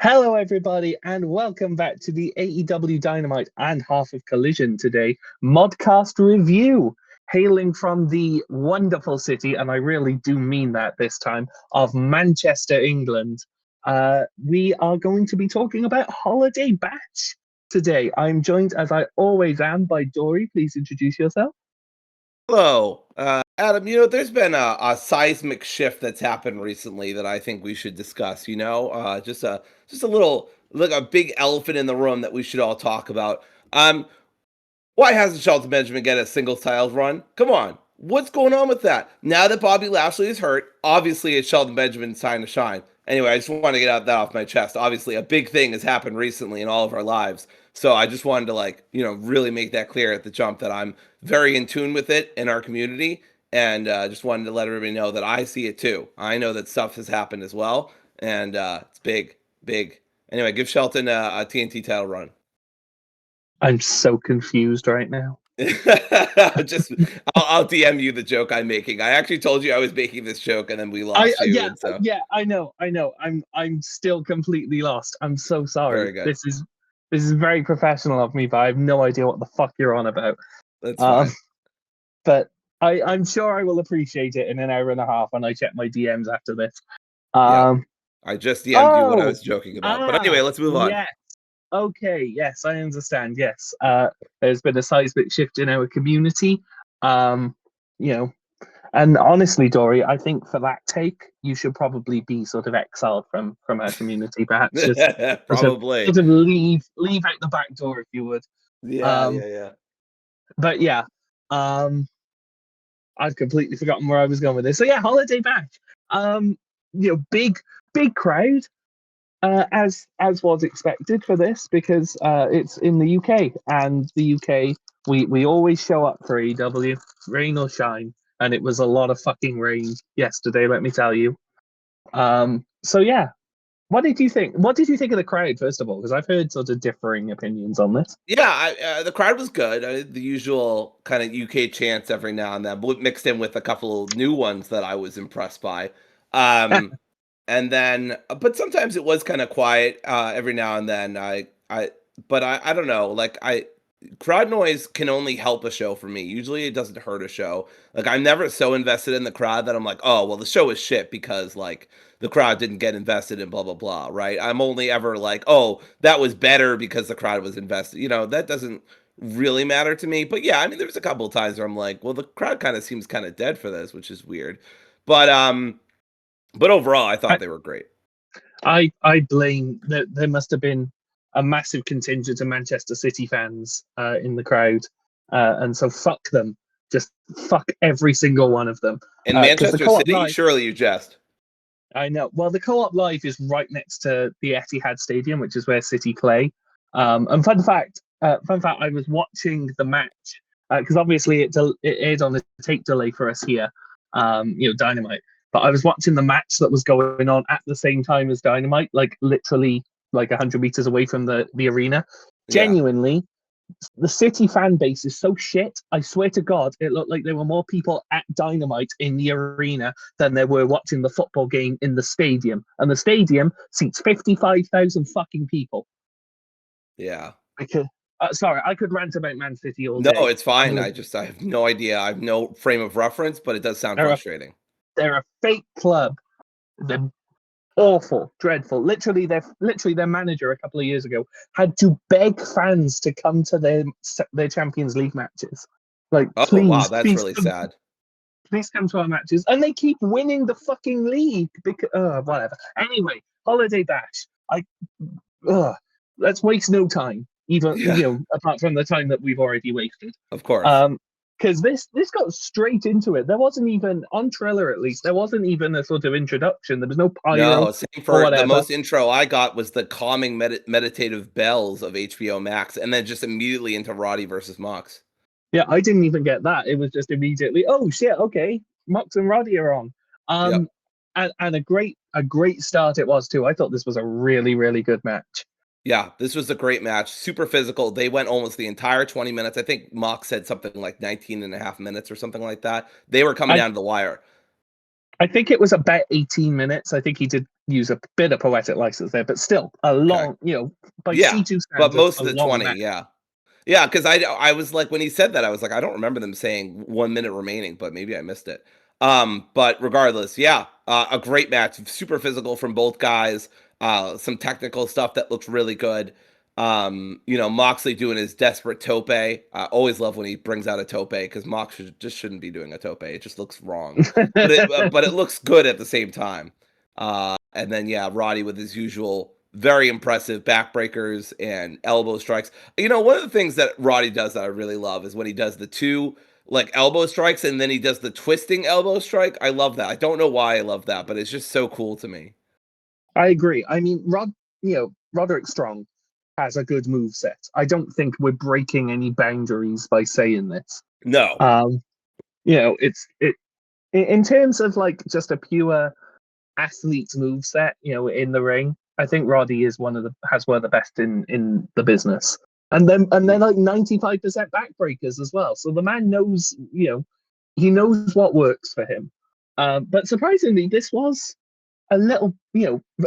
Hello, everybody, and welcome back to the AEW Dynamite and half of Collision today Modcast review, hailing from the wonderful city, and I really do mean that this time, of Manchester, England. We are going to be talking about Holiday Batch today. I'm joined, as I always am, by Dory. Please introduce yourself. Hello, Adam. There's been a seismic shift that's happened recently that I think we should discuss. Just a little, like a big elephant in the room that we should all talk about. Why hasn't Shelton Benjamin get a single title run? Come on, what's going on with that? Now that Bobby Lashley is hurt, obviously it's Shelton Benjamin's time to shine. Anyway, I just wanted to get that off my chest. Obviously, a big thing has happened recently in all of our lives. So I just wanted to really make that clear at the jump that I'm very in tune with it in our community, and just wanted to let everybody know that I see it too. I know that stuff has happened as well, and it's big, big. Anyway, give Shelton a TNT title run. I'm so confused right now. I'll DM you the joke I'm making. I actually told you I was making this joke, and then we lost you. Yeah, I know. I'm still completely lost. I'm so sorry. Very good. This is very professional of me, but I have no idea what the fuck you're on about. That's fine. But I'm sure I will appreciate it in an hour and a half when I check my DMs after this. I just DM'd you what I was joking about. But anyway, let's move on. Yes. Okay, yes, I understand. Yes. There's been a seismic shift in our community. And honestly, Dory, I think for that take, you should probably be sort of exiled from our community. Perhaps just probably sort of leave out the back door if you would. Yeah. But yeah, I've completely forgotten where I was going with this. So yeah, Holiday Batch. Big crowd, as was expected for this, because it's in the UK, and the UK we always show up for AEW, rain or shine. And it was a lot of fucking rain yesterday, let me tell you. So yeah, what did you think? What did you think of the crowd, first of all? Because I've heard sort of differing opinions on this. Yeah, the crowd was good. The usual kind of UK chants every now and then, mixed in with a couple of new ones that I was impressed by. And then, but sometimes it was kind of quiet every now and then. I don't know. Crowd noise can only help a show for me. Usually it doesn't hurt a show. Like, I'm never so invested in the crowd that I'm like, oh, well, the show is shit because, like, the crowd didn't get invested in blah, blah, blah, right? I'm only ever like, oh, that was better because the crowd was invested. That doesn't really matter to me. But yeah, I mean, there was a couple of times where I'm like, well, the crowd kind of seems kind of dead for this, which is weird. But overall, I thought they were great. I blame that there must have been a massive contingent of Manchester City fans in the crowd, and so fuck them. Just fuck every single one of them. In Manchester City, Live, surely you jest. I know. Well, the Co-op Live is right next to the Etihad Stadium, which is where City play. And fun fact, I was watching the match because obviously it aired on a tape delay for us here, Dynamite. But I was watching the match that was going on at the same time as Dynamite, like literally like 100 meters away from the arena. Genuinely, the City fan base is so shit. I swear to God, it looked like there were more people at Dynamite in the arena than there were watching the football game in the stadium. And the stadium seats 55,000 fucking people. Yeah. Because, sorry, I could rant about Man City all day. No, it's fine. I have no idea. I have no frame of reference, but it does sound frustrating. They're a fake club. They're awful, dreadful. Literally, their manager a couple of years ago had to beg fans to come to their Champions League matches. Like, please, wow, that's really come, sad. Please come to our matches, and they keep winning the fucking league. Because whatever. Anyway, Holiday Bash. Let's waste no time, even apart from the time that we've already wasted. Of course. Because this got straight into it. There wasn't even, on Triller at least, there wasn't even a sort of introduction. There was no pyro. No, same for the most intro I got was the calming meditative bells of HBO Max, and then just immediately into Roddy versus Mox. Yeah, I didn't even get that. It was just immediately, oh shit, okay, Mox and Roddy are on. And a great start it was too. I thought this was a really, really good match. Yeah, this was a great match. Super physical. They went almost the entire 20 minutes. I think Mox said something like 19 and a half minutes or something like that. They were coming down to the wire. I think it was about 18 minutes. I think he did use a bit of poetic license there, but still a long, by Yeah, C2 but standards, most a of the long 20, match. yeah. Yeah, because I was like, when he said that, I was like, I don't remember them saying 1 minute remaining, but maybe I missed it. But regardless, yeah, a great match, super physical from both guys. Some technical stuff that looks really good. Moxley doing his desperate tope. I always love when he brings out a tope because Mox just shouldn't be doing a tope. It just looks wrong, but it looks good at the same time. And then yeah, Roddy with his usual very impressive backbreakers and elbow strikes. One of the things that Roddy does that I really love is when he does the two like elbow strikes and then he does the twisting elbow strike. I love that. I don't know why I love that, but it's just so cool to me. I agree. I mean, Roderick Strong has a good move set. I don't think we're breaking any boundaries by saying this. No. It's in terms of like just a pure athlete's move set, in the ring. I think Roddy is one of the best in the business. And then like 95% backbreakers as well. So the man knows, he knows what works for him. But surprisingly, this was a little,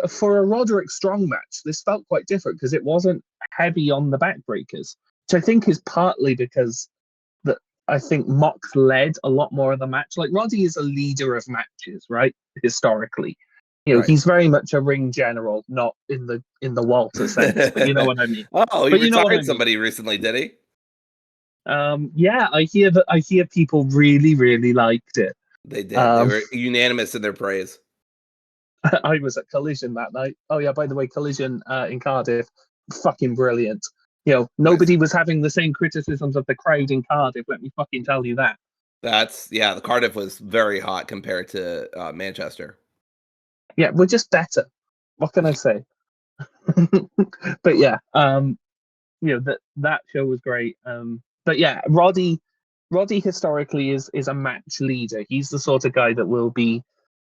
for a Roderick Strong match, this felt quite different because it wasn't heavy on the backbreakers, which I think is partly because that I think Mox led a lot more of the match. Like Roddy is a leader of matches, right? Historically, Right. he's very much a ring general, not in the Walter sense, but you know what I mean. Oh, he But you know what I retired mean. somebody recently, did he? Yeah, I hear people really, really liked it. They did. They were unanimous in their praise. I was at Collision that night. Oh yeah, by the way, Collision in Cardiff, fucking brilliant. Nobody was having the same criticisms of the crowd in Cardiff. Let me fucking tell you that. The Cardiff was very hot compared to Manchester. Yeah, we're just better. What can I say? But yeah, that show was great. But yeah, Roddy historically is a match leader. He's the sort of guy that will be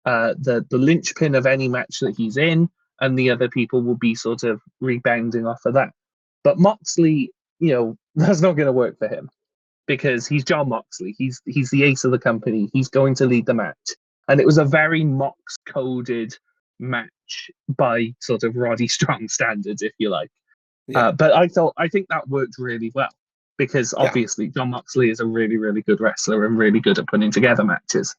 the linchpin of any match that he's in, and the other people will be sort of rebounding off of that. But Moxley, that's not going to work for him because he's John Moxley. He's the ace of the company. He's going to lead the match, and it was a very Mox coded match by sort of Roddy Strong standards, if you like. Yeah. But I think that worked really well because obviously John Moxley is a really, really good wrestler and really good at putting together matches.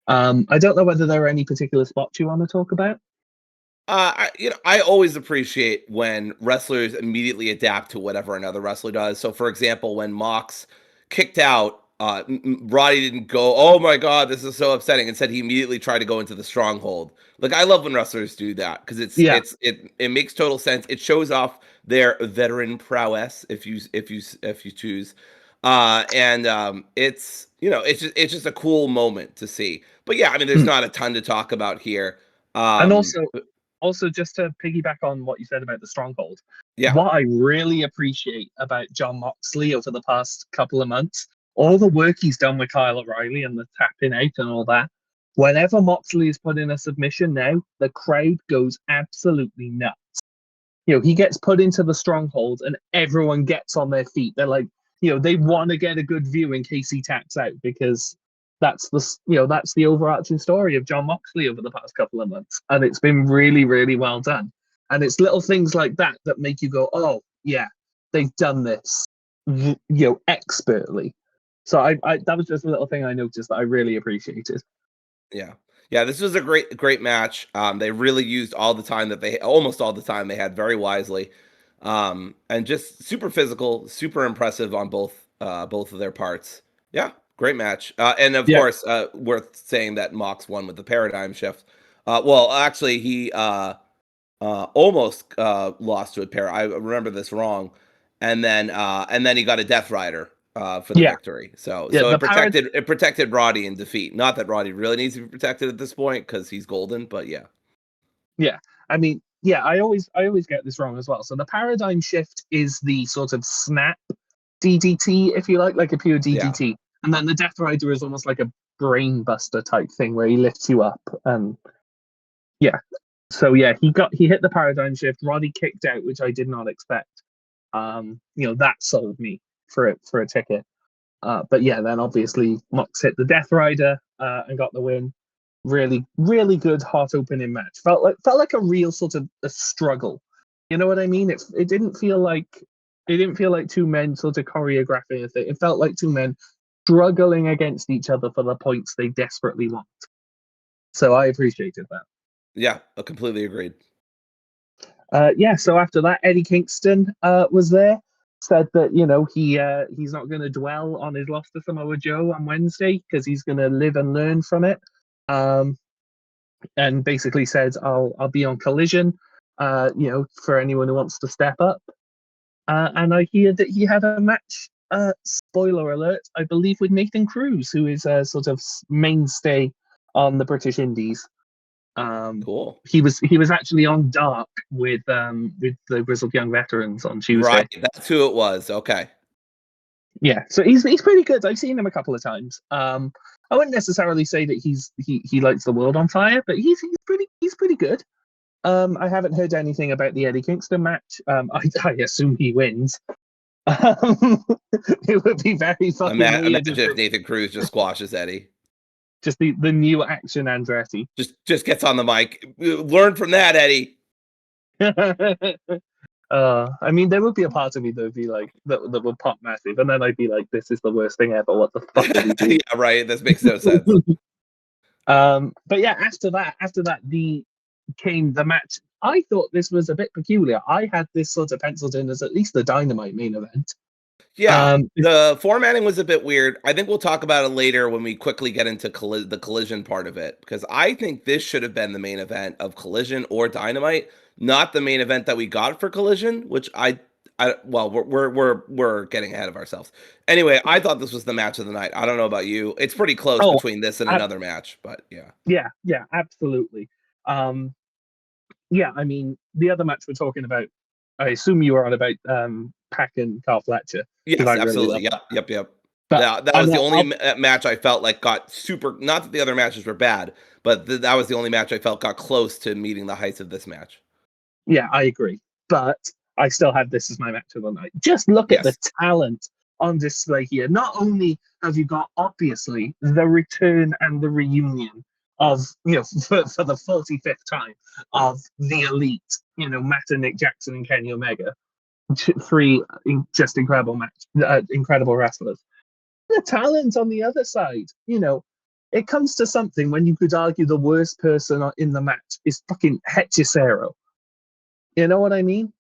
I don't know whether there are any particular spots you want to talk about. I always appreciate when wrestlers immediately adapt to whatever another wrestler does. So, for example, when Mox kicked out, Roddy didn't go, "Oh my God, this is so upsetting." Instead, he immediately tried to go into the stronghold. Like I love when wrestlers do that because it makes total sense. It shows off their veteran prowess if you choose, and it's just a cool moment to see. But yeah, I mean, there's not a ton to talk about here. And also just to piggyback on what you said about the stronghold, what I really appreciate about John Moxley over the past couple of months, all the work he's done with Kyle O'Reilly and the tapping out and all that, whenever Moxley is put in a submission now, the crowd goes absolutely nuts. He gets put into the stronghold and everyone gets on their feet. They're like, they want to get a good view in case he taps out because that's the overarching story of John Moxley over the past couple of months, and it's been really, really well done. And it's little things like that that make you go, "Oh, yeah, they've done this, expertly." So I that was just a little thing I noticed that I really appreciated. Yeah, this was a great match. They really used almost all the time they had very wisely, and just super physical, super impressive on both of their parts. Yeah, great match. And of course, worth saying that Mox won with the paradigm shift. Well, actually, he almost lost to a pair. I remember this wrong, and then he got a Death Rider for the victory. So it protected Roddy in defeat. Not that Roddy really needs to be protected at this point because he's golden, but yeah. Yeah, I mean, I always get this wrong as well. So the paradigm shift is the sort of snap DDT, if you like a pure DDT. Yeah. And then the Death Rider is almost like a brain buster type thing where he lifts you up. And so he hit the paradigm shift. Roddy kicked out, which I did not expect. That sold me for a ticket. But then obviously Mox hit the Death Rider and got the win. really, really good hot opening match. Felt like a real sort of a struggle. You know what I mean? It didn't feel like two men sort of choreographing a thing. It felt like two men struggling against each other for the points they desperately want. So I appreciated that. Yeah, I completely agreed. So after that, Eddie Kingston was there. Said that he's not going to dwell on his loss to Samoa Joe on Wednesday because he's going to live and learn from it. And basically said, I'll be on Collision, for anyone who wants to step up. And I hear that he had a match. Spoiler alert! I believe with Nathan Cruz, who is a sort of mainstay on the British Indies. Cool. He was actually on Dark with the Grizzled Young Veterans on Tuesday. Right, that's who it was. Okay. Yeah, so he's pretty good. I've seen him a couple of times. I wouldn't necessarily say that he lights the world on fire, but he's pretty good. I haven't heard anything about the Eddie Kingston match. I assume he wins. It would be very fucking weird. Imagine if Nathan Cruz just squashes Eddie. Just the new action Andretti. Just gets on the mic. Learn from that, Eddie. I mean, there would be a part of me that would be like that would pop massive, and then I'd be like, "This is the worst thing ever. What the fuck did he do?" Yeah, right. This makes no sense. But yeah, after that, came the match. I thought this was a bit peculiar. I had this sort of penciled in as at least the Dynamite main event. Yeah, the formatting was a bit weird. I think we'll talk about it later when we quickly get into the Collision part of it, because I think this should have been the main event of Collision or Dynamite, not the main event that we got for Collision, which we're getting ahead of ourselves. Anyway, I thought this was the match of the night. I don't know about you. It's pretty close between this and another match, but yeah. Yeah, absolutely. I mean, the other match we're talking about, I assume you were on about Pac and Carl Fletcher. Yes, absolutely. Yep. That was the only match I felt like got super. Not that the other matches were bad, but that was the only match I felt got close to meeting the heights of this match. Yeah, I agree. But I still have this as my match of the night. Just look at the talent on display here. Not only have you got, obviously, the return and the reunion of, for the 45th time of the Elite, Matt and Nick Jackson and Kenny Omega. Three just incredible wrestlers. The talent on the other side, it comes to something when you could argue the worst person in the match is fucking Hechicero. You know what I mean?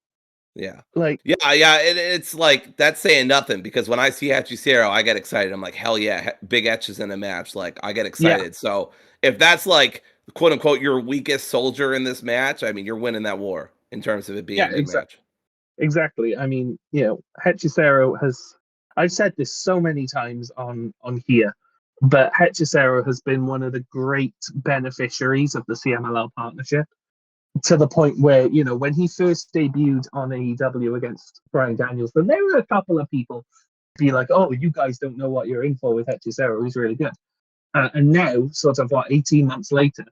Yeah. Like, it's like, that's saying nothing, because when I see Hechicero, I get excited. I'm like, hell yeah, Big Etch is in a match. Like, I get excited. Yeah. So if that's like, quote unquote, your weakest soldier in this match, I mean, you're winning that war in terms of it being a big match. Exactly. I mean, Hechicero has, I've said this so many times on here, but Hechicero has been one of the great beneficiaries of the CMLL partnership, to the point where, when he first debuted on AEW against Bryan Danielson, there were a couple of people be like, "Oh, you guys don't know what you're in for with Hechicero. He's really good." And now, sort of 18 months later,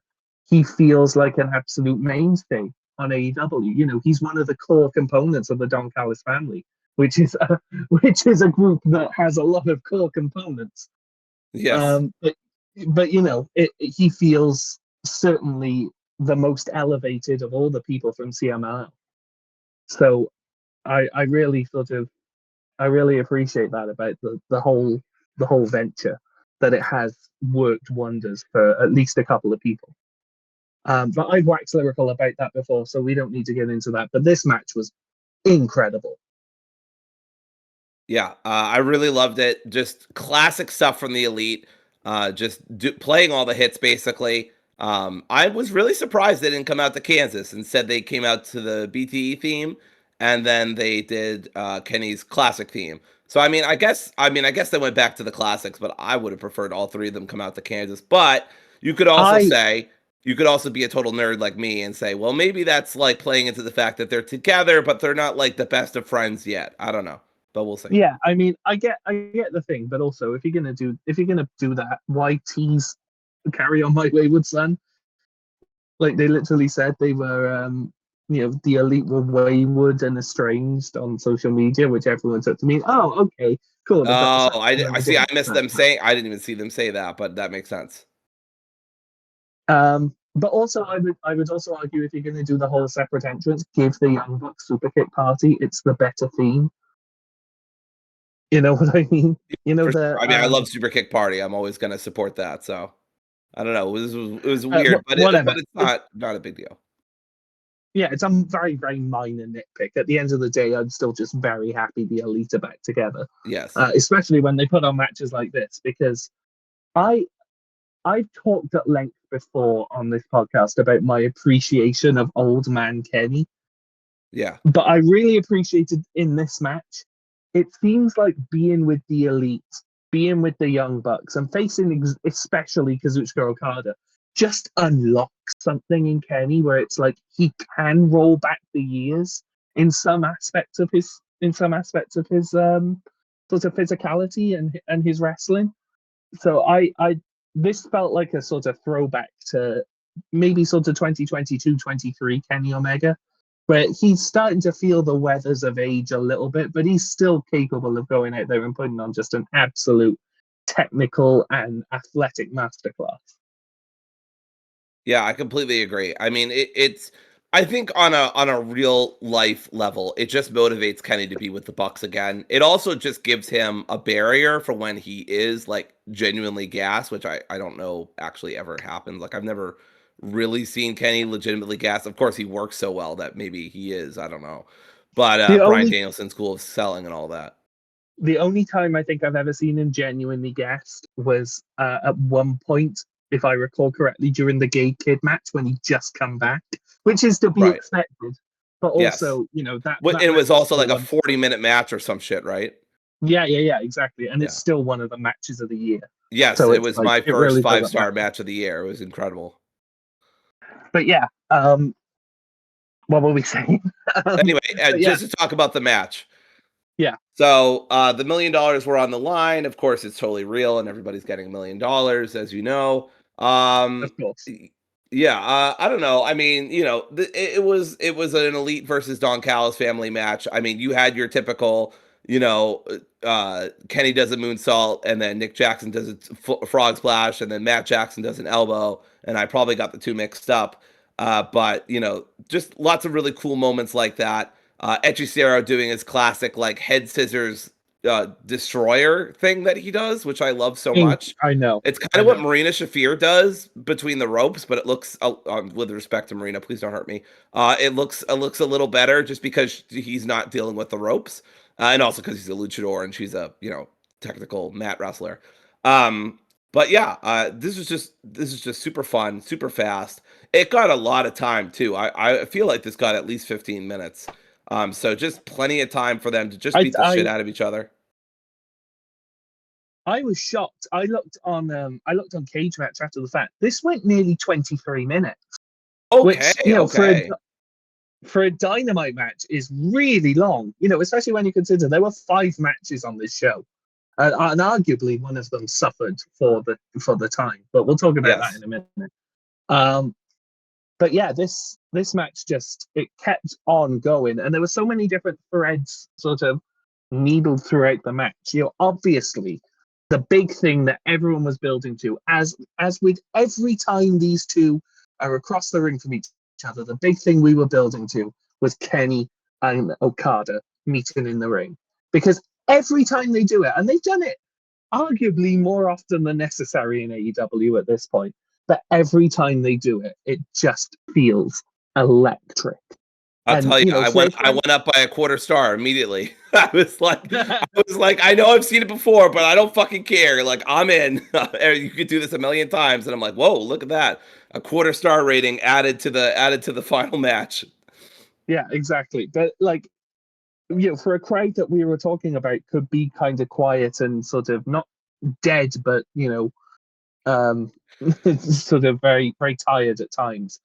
he feels like an absolute mainstay on AEW. He's one of the core components of the Don Callis family, which is a group that has a lot of core components. Yes. But he feels certainly the most elevated of all the people from CMLL. So I really appreciate that about the whole venture, that it has worked wonders for at least a couple of people. But I've waxed lyrical about that before, so we don't need to get into that. But this match was incredible. Yeah, I really loved it. Just classic stuff from the Elite. Playing all the hits, basically. I was really surprised they didn't come out to Kansas. Instead, they came out to the BTE theme, and then they did Kenny's classic theme. So I guess they went back to the classics, but I would have preferred all three of them come out to Kansas. But you could also be a total nerd like me and say, well, maybe that's like playing into the fact that they're together, but they're not like the best of friends yet. I don't know, but we'll see. Yeah, I mean, I get the thing, but also if you're gonna do that, why tease Carry On My Wayward Son? Like, they literally said they were, the Elite were wayward and estranged on social media, which everyone took to mean, oh, okay, cool. Oh, I missed them saying. I didn't even see them say that, but that makes sense. But also, I would also argue if you're going to do the whole separate entrance, give the Young Bucks Super Kick Party. It's the better theme. You know what I mean? You know For the. sure. I mean, I love Super Kick Party. I'm always going to support that. So I don't know. It was weird, but whatever. It's not a big deal. Yeah, it's a very, very minor nitpick. At the end of the day, I'm still just very happy the Elite are back together. Yes. Especially when they put on matches like this, because I've talked at length before on this podcast about my appreciation of Old Man Kenny. Yeah. But I really appreciated in this match, it seems like being with the Elite, being with the Young Bucks, and facing especially Kazuchika Okada just unlocks something in Kenny where it's like he can roll back the years in some aspects of his sort of physicality and his wrestling. So this felt like a sort of throwback to maybe sort of 2022, 23 Kenny Omega, where he's starting to feel the weathers of age a little bit, but he's still capable of going out there and putting on just an absolute technical and athletic masterclass. Yeah, I completely agree. I mean, it's I think on a real life level, it just motivates Kenny to be with the Bucks again. It also just gives him a barrier for when he is like genuinely gas, which I don't know actually ever happens. Like I've never really seen Kenny legitimately gas. Of course, he works so well that maybe he is. I don't know. But Bryan Danielson's School of Selling and all that. The only time I think I've ever seen him genuinely gassed was at one point, if I recall correctly, during the Gay Kid match when he just come back, which is to be expected. But also, yes. that it was also like a 40-minute match or some shit, right? Yeah, exactly. And it's still one of the matches of the year. Yes, so it was like, my first really 5-star match of the year. It was incredible. But yeah, what were we saying? Anyway, just to talk about the match. Yeah. So the $1 million were on the line. Of course, it's totally real, and everybody's getting $1 million, as you know. Of course. Yeah, I don't know. I mean, it was an Elite versus Don Callis family match. I mean, you had your typical, Kenny does a moonsault, and then Nick Jackson does a frog splash, and then Matt Jackson does an elbow, and I probably got the two mixed up. But just lots of really cool moments like that. Hechicero doing his classic like head scissors destroyer thing that he does, which I love so much. I know. It's kind of what Marina Shafir does between the ropes, but it looks, with respect to Marina, please don't hurt me. It looks a little better just because he's not dealing with the ropes, and also because he's a luchador and she's a technical mat wrestler. But yeah, this is just super fun, super fast. It got a lot of time too. I feel like this got at least 15 minutes. So just plenty of time for them to just beat the shit out of each other. I was shocked. I looked on Cage Match after the fact. This went nearly 23 minutes. Okay, which, for a Dynamite match is really long. Especially when you consider there were 5 matches on this show, and arguably one of them suffered for the time. But we'll talk about that in a minute. But yeah, this match it kept on going, and there were so many different threads sort of needled throughout the match. Obviously, the big thing that everyone was building to, as with every time these two are across the ring from each other, the big thing we were building to was Kenny and Okada meeting in the ring, because every time they do it, and they've done it arguably more often than necessary in AEW at this point. But every time they do it, it just feels electric. I'll tell you, I went up by a quarter star immediately. I was like, I know I've seen it before, but I don't fucking care. Like, I'm in. You could do this a million times, and I'm like, whoa, look at that! A quarter star rating added to the final match. Yeah, exactly. But for a crowd that we were talking about could be kind of quiet and sort of not dead, but sort of very, very tired at times.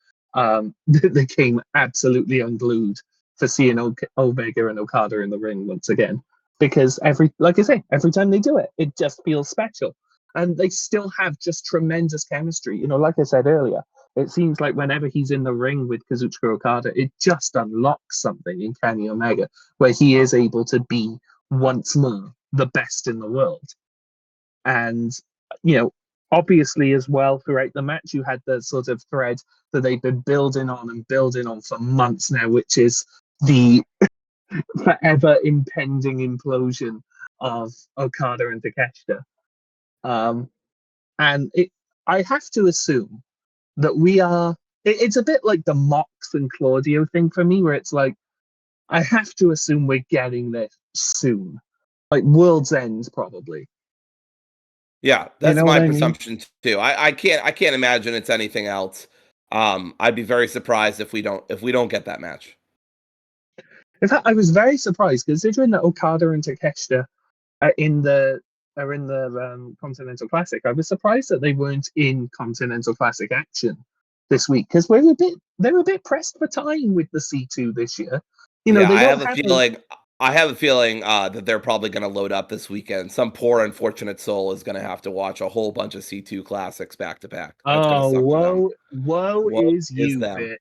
They came absolutely unglued for seeing Omega and Okada in the ring once again, because every time they do it, it just feels special, and they still have just tremendous chemistry. Like I said earlier, it seems like whenever he's in the ring with Kazuchika Okada, it just unlocks something in Kenny Omega where he is able to be once more the best in the world. And obviously, as well, throughout the match, you had the sort of thread that they've been building on for months now, which is the forever impending implosion of Okada and Takeshita. Um, and I have to assume that we are. It's a bit like the Mox and Claudio thing for me, where it's like, I have to assume we're getting this soon, like World's End, probably. Yeah, You that's know what my I mean? presumption too. I can't imagine it's anything else. I'd be very surprised if we don't get that match. In fact, I was very surprised considering that Okada and Takeshita are in the Continental Classic. I was surprised that they weren't in Continental Classic action this week because they were a bit pressed for time with the C2 this year. You know, Yeah, they I don't have a have feeling. I have a feeling that they're probably going to load up this weekend. Some poor unfortunate soul is going to have to watch a whole bunch of C2 classics back to back. That's going to Oh, suck for them. woe Woe is is you, them. bitch.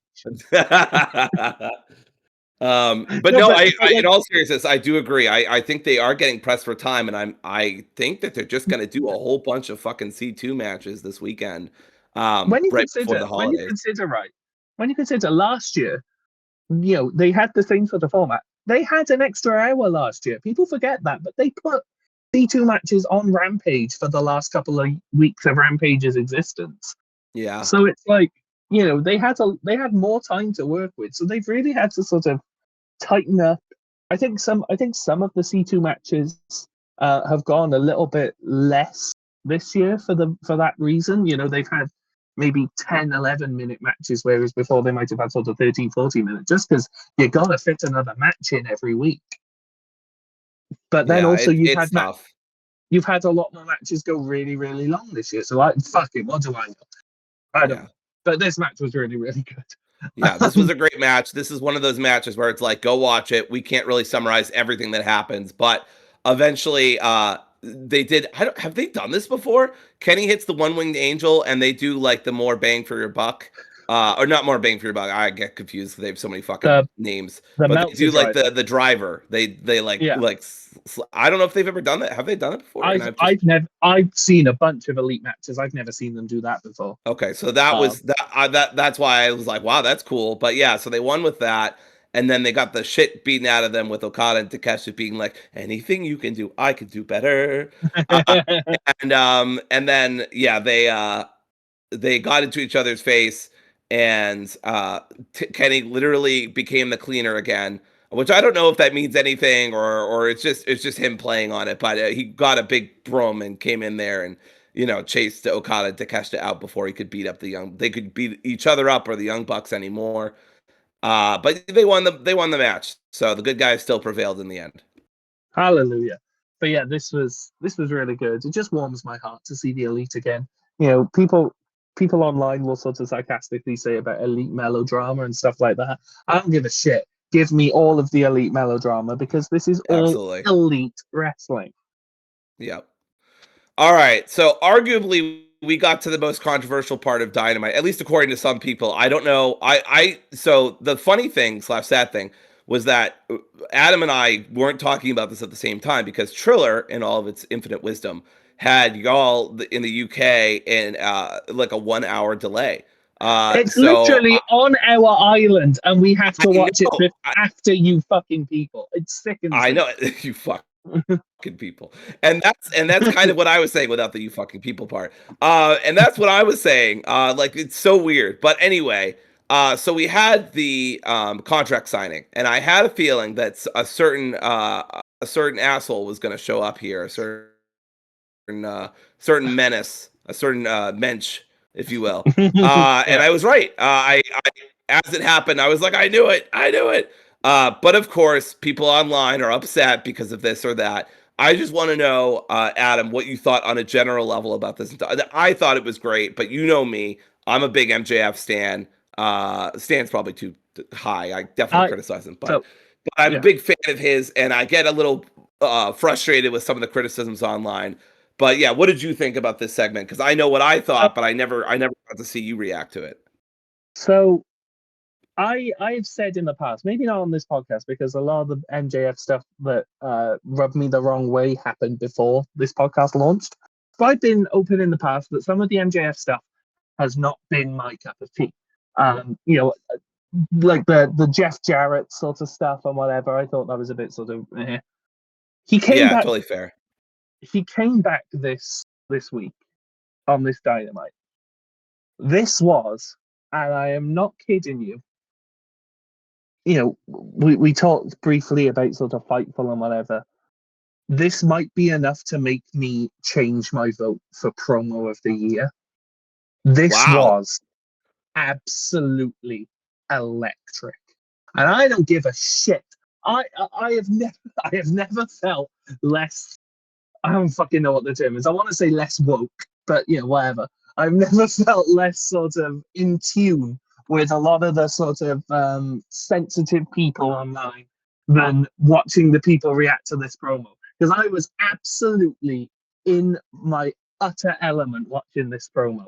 But No, no, but in like, all seriousness, I do agree. I think they are getting pressed for time, and I think that they're just going to do a whole bunch of fucking C2 matches this weekend, right before the holidays. when you consider last year, you know, they had the same sort of format. They had an extra hour last year. People forget that, but they put C2 matches on Rampage for the last couple of weeks of Rampage's existence. Yeah, So it's like, you know, they had more time to work with. So they've really had to sort of tighten up. I think some of the C2 matches have gone a little bit less this year for that reason. You know, they've had maybe 10, 11-minute matches, whereas before they might have had sort of 13, 14 minutes, just because you got to fit another match in every week. But then yeah, also it's tough. you've had a lot more matches go really, really long this year. So like, fuck it, what do I know? I don't Yeah. know. But this match was really, really Yeah, this was good. a great match. This is one of those matches where it's like, go watch it. We can't really summarize everything that happens, but eventually, they did. I don't have they done this before? Kenny hits the one-winged angel, and they do like the more bang for your buck, or not more bang for your buck. I get confused because they have so many fucking the names, the but they Meltzer do like driver. the driver. They Yeah. I don't know if they've ever done that. Have they done it before? And I've seen a bunch of elite matches. I've never seen them do that before. Okay, so that Um, was that's why I was like, wow, that's cool. But yeah, so they won with that, and then they got the shit beaten out of them with Okada and Takeshi being like, anything you can do, I can do better. Uh, and then yeah, they got into each other's face, and Kenny literally became the cleaner again, which I don't know if that means anything or it's just him playing on it. But he got a big broom and came in there and chased Okada and Takeshita out before he could beat up they could beat each other up or the Young Bucks anymore. But they won the match, so the good guys still prevailed in the end. Hallelujah. But yeah, this was really good. It just warms my heart to see the elite again. You know, people online will sort of sarcastically say about elite melodrama and stuff like that. I don't give a shit. Give me all of the elite melodrama because this is all Absolutely. elite wrestling. Yep. All right. So arguably we got to the most controversial part of Dynamite, at least according to some people. I don't know. So the funny thing / sad thing was that Adam and I weren't talking about this at the same time because Triller, in all of its infinite wisdom, had y'all in the UK in like a 1 hour delay. It's So literally on our island, and we have to I watch it know, after you fucking people. It sickens I me. know you fucking people. And that's kind of what I was saying without the you fucking people part. And that's what I was saying. Like it's so weird. But anyway, so we had the contract signing, and I had a feeling that a certain asshole was going to show up here, certain menace, a certain mensch, if you will. And Yeah. I was right. As it happened, I was like, I knew it. But of course, people online are upset because of this or that. I just want to know, Adam, what you thought on a general level about this. I thought it was great, but you know me, I'm a big MJF stan. Stan's probably too high. I definitely I criticize him, so but I'm a yeah. big fan of his, and I get a little frustrated with some of the criticisms online. But yeah, what did you think about this segment? Because I know what I Uh, thought, but I never got to see you react to it. so I've said in the past, maybe not on this podcast, because a lot of the MJF stuff that rubbed me the wrong way happened before this podcast launched. I've been open in the past that some of the MJF stuff has not been my cup of tea. You know, like the Jeff Jarrett sort of stuff and whatever. I thought that was a bit sort of. He came Yeah, back. totally fair. He came back this week on this Dynamite. This was, and I am not kidding you. You know, we talked briefly about sort of Fightful and whatever. This might be enough to make me change my vote for promo of the year. This was absolutely electric, and I don't give a shit. I have never felt less. I don't fucking know what the term is. I want to say less woke, but you know, whatever. I've never felt less sort of in tune with a lot of the sort of sensitive people online than watching the people react to this promo. Because I was absolutely in my utter element watching this promo.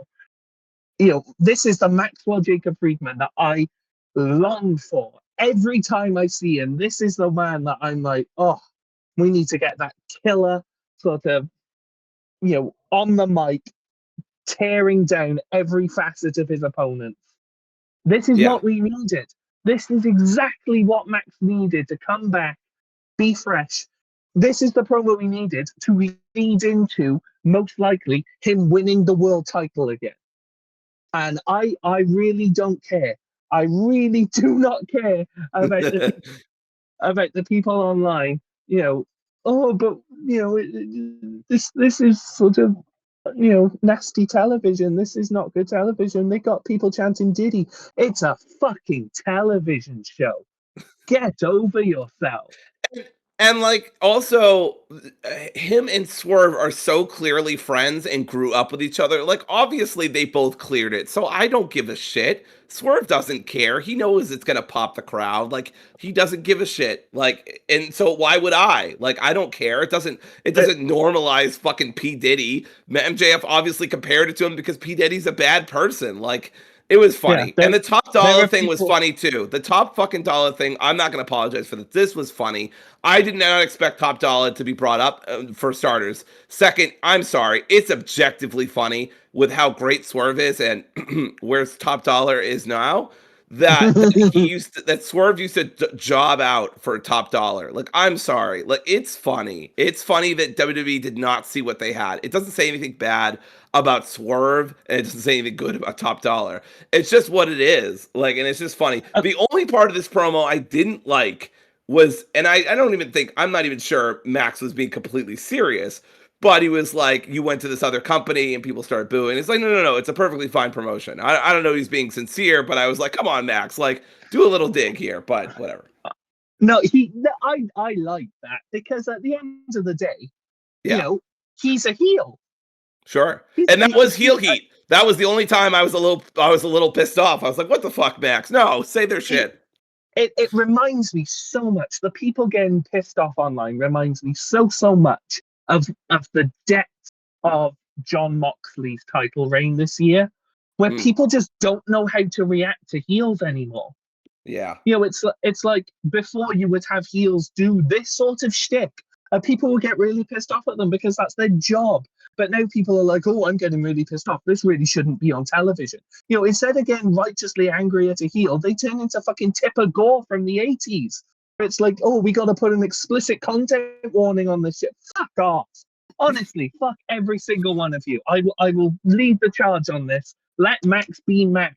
You know, this is the Maxwell Jacob Friedman that I long for. Every time I see him, this is the man that I'm like, oh, we need to get that killer sort of, you know, on the mic, tearing down every facet of his opponent. This is what we needed. This is exactly what Max needed to come back, be fresh. This is the promo we needed to lead into, most likely, him winning the world title again. And I really don't care. I really do not care about the people online. You know, oh, but you know, this is sort of, you know, nasty television. This is not good television. They got people chanting Diddy. It's a fucking television show. Get over yourself. And like also him and Swerve are so clearly friends and grew up with each other. Like obviously they both cleared it. So I don't give a shit. Swerve doesn't care. He knows it's going to pop the crowd. Like he doesn't give a shit. Like, and so why would I? Like I don't care. It doesn't normalize fucking P Diddy. MJF obviously compared it to him because P Diddy's a bad person. Like it was funny. Yeah, and the top dollar thing was funny too. The top fucking dollar thing, I'm not going to apologize for that. This was funny. I did not expect top dollar to be brought up for starters. Second, I'm sorry. It's objectively funny with how great Swerve is and where top dollar is now. That Swerve used to job out for top dollar. Like, I'm sorry. Like, it's funny. It's funny that WWE did not see what they had. It doesn't say anything bad about Swerve, and it doesn't say anything good about top dollar. It's just what it is. Like, and it's just funny. The only part of this promo I didn't like was, and I don't even think, I'm not even sure Max was being completely serious, but he was like, you went to this other company and people started booing. It's like, no, it's a perfectly fine promotion. I don't know he's being sincere, but I was like, come on, Max, like, do a little dig here, but whatever. No, I like that because at the end of the day, you know, he's a heel. Sure. And that was heel heat. That was the only time I was a little pissed off. I was like, what the fuck, Max? No, say their shit. It reminds me so much. The people getting pissed off online reminds me so much of the depth of John Moxley's title reign this year, where people just don't know how to react to heels anymore. Yeah. You know, it's like before you would have heels do this sort of shtick, people would get really pissed off at them because that's their job. But now people are like, oh, I'm getting really pissed off. This really shouldn't be on television. You know, instead of getting righteously angry at a heel, they turn into fucking Tipper Gore from the 80s. It's like, oh, we got to put an explicit content warning on this shit. Fuck off. Honestly, fuck every single one of you. I will lead the charge on this. Let Max be Max.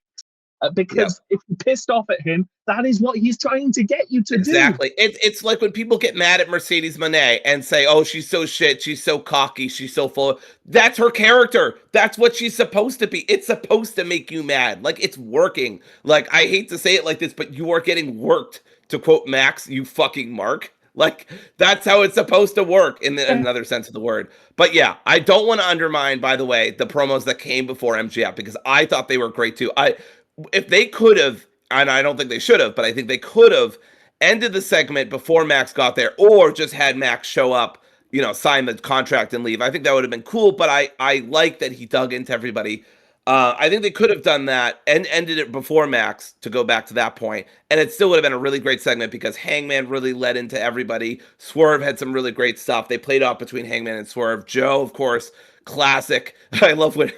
Because if you're pissed off at him, that is what he's trying to get you to do. Exactly. It's like when people get mad at Mercedes Moné and say, oh, she's so shit, she's so cocky, she's so full. That's her character. That's what she's supposed to be. It's supposed to make you mad. Like, it's working. Like, I hate to say it like this, but you are getting worked, to quote Max, you fucking mark. Like, that's how it's supposed to work in another sense of the word. But yeah, I don't want to undermine, by the way, the promos that came before MJF because I thought they were great too. If they could have, and I don't think they should have, but I think they could have ended the segment before Max got there or just had Max show up, you know, sign the contract and leave. I think that would have been cool, but I like that he dug into everybody. I think they could have done that and ended it before Max to go back to that point, and it still would have been a really great segment because Hangman really led into everybody. Swerve had some really great stuff. They played off between Hangman and Swerve. Joe, of course, classic. I love when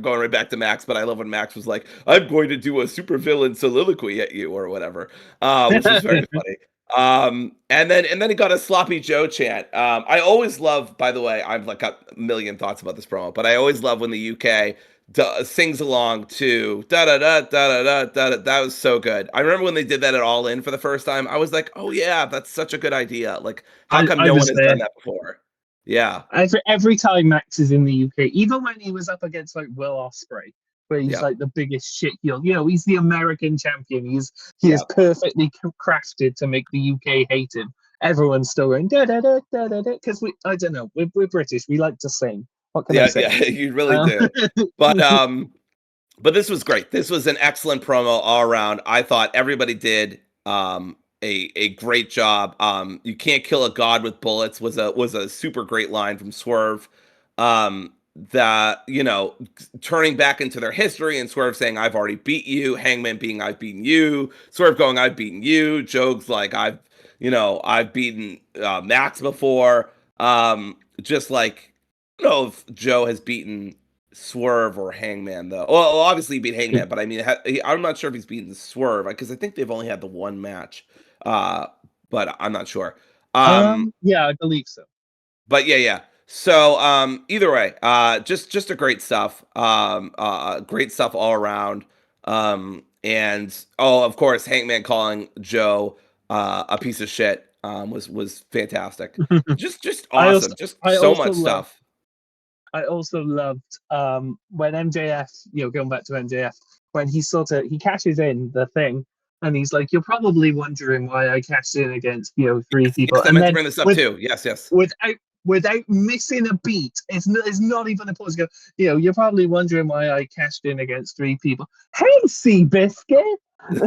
going right back to Max, but I love when Max was like, "I'm going to do a supervillain soliloquy at you" or whatever, which was very funny. And then he got a sloppy Joe chant. I always love, by the way, I've like got a million thoughts about this promo, but I always love when the UK sings along to da da da da da da da. That was so good. I remember when they did that at All In for the first time. I was like, oh yeah, that's such a good idea. Like, how come I no one was has there. done that before? Yeah. Every time Max is in the UK, even when he was up against like Will Ospreay, where he's Yeah. like the biggest shit heel, he's the American champion. He Yeah. is perfectly crafted to make the UK hate him. Everyone's still going da da da da da da because I don't know, we're British. We like to sing. What can I say? Yeah, you really do. But this was great. This was an excellent promo all around. I thought everybody did a great job. You can't kill a god with bullets was a super great line from Swerve. That turning back into their history and Swerve saying I've already beat you, Hangman being I've beaten you, Swerve going I've beaten you, Jogues like I've beaten Max before. Just like I don't know if Joe has beaten Swerve or Hangman though. Well, obviously he beat Hangman, but I mean, I'm not sure if he's beaten Swerve because I think they've only had the one match. But I'm not sure. Yeah, I believe so. But yeah. So either way, just a great stuff. Great stuff all around. And of course, Hangman calling Joe a piece of shit was fantastic. Just awesome. Just so much stuff. I also loved when MJF, going back to MJF, when he cashes in the thing, and he's like, "You're probably wondering why I cashed in against three people." Yes, I and meant then to bring this up too. Yes. Without missing a beat, it's not even a pause. You're probably wondering why I cashed in against three people. Hey, Seabiscuit. And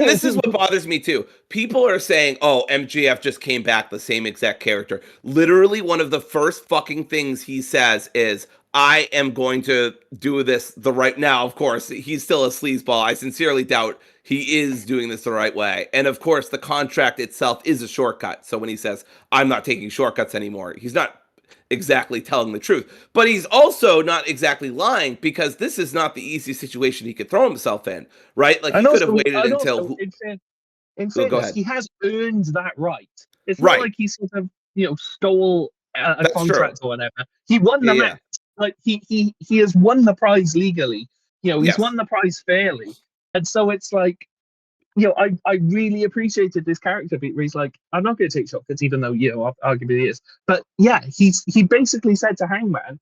this is what bothers me too. People are saying, "Oh, MJF just came back the same exact character." Literally, one of the first fucking things he says is, "I am going to do this the right." Now, of course, he's still a sleazeball. I sincerely doubt he is doing this the right way. And of course, the contract itself is a shortcut. So when he says, "I'm not taking shortcuts anymore," he's not exactly telling the truth, but he's also not exactly lying because this is not the easiest situation he could throw himself in, right? Like he could have waited until in go fairness, ahead. he has earned that right. It's not Right. like he sort of stole a That's contract true. or whatever. He won the match. Like he has won the prize legally. He's Yes. won the prize fairly, and so it's like I really appreciated this character beat where he's like, I'm not going to take shortcuts, even though arguably he is. But yeah, he basically said to Hangman,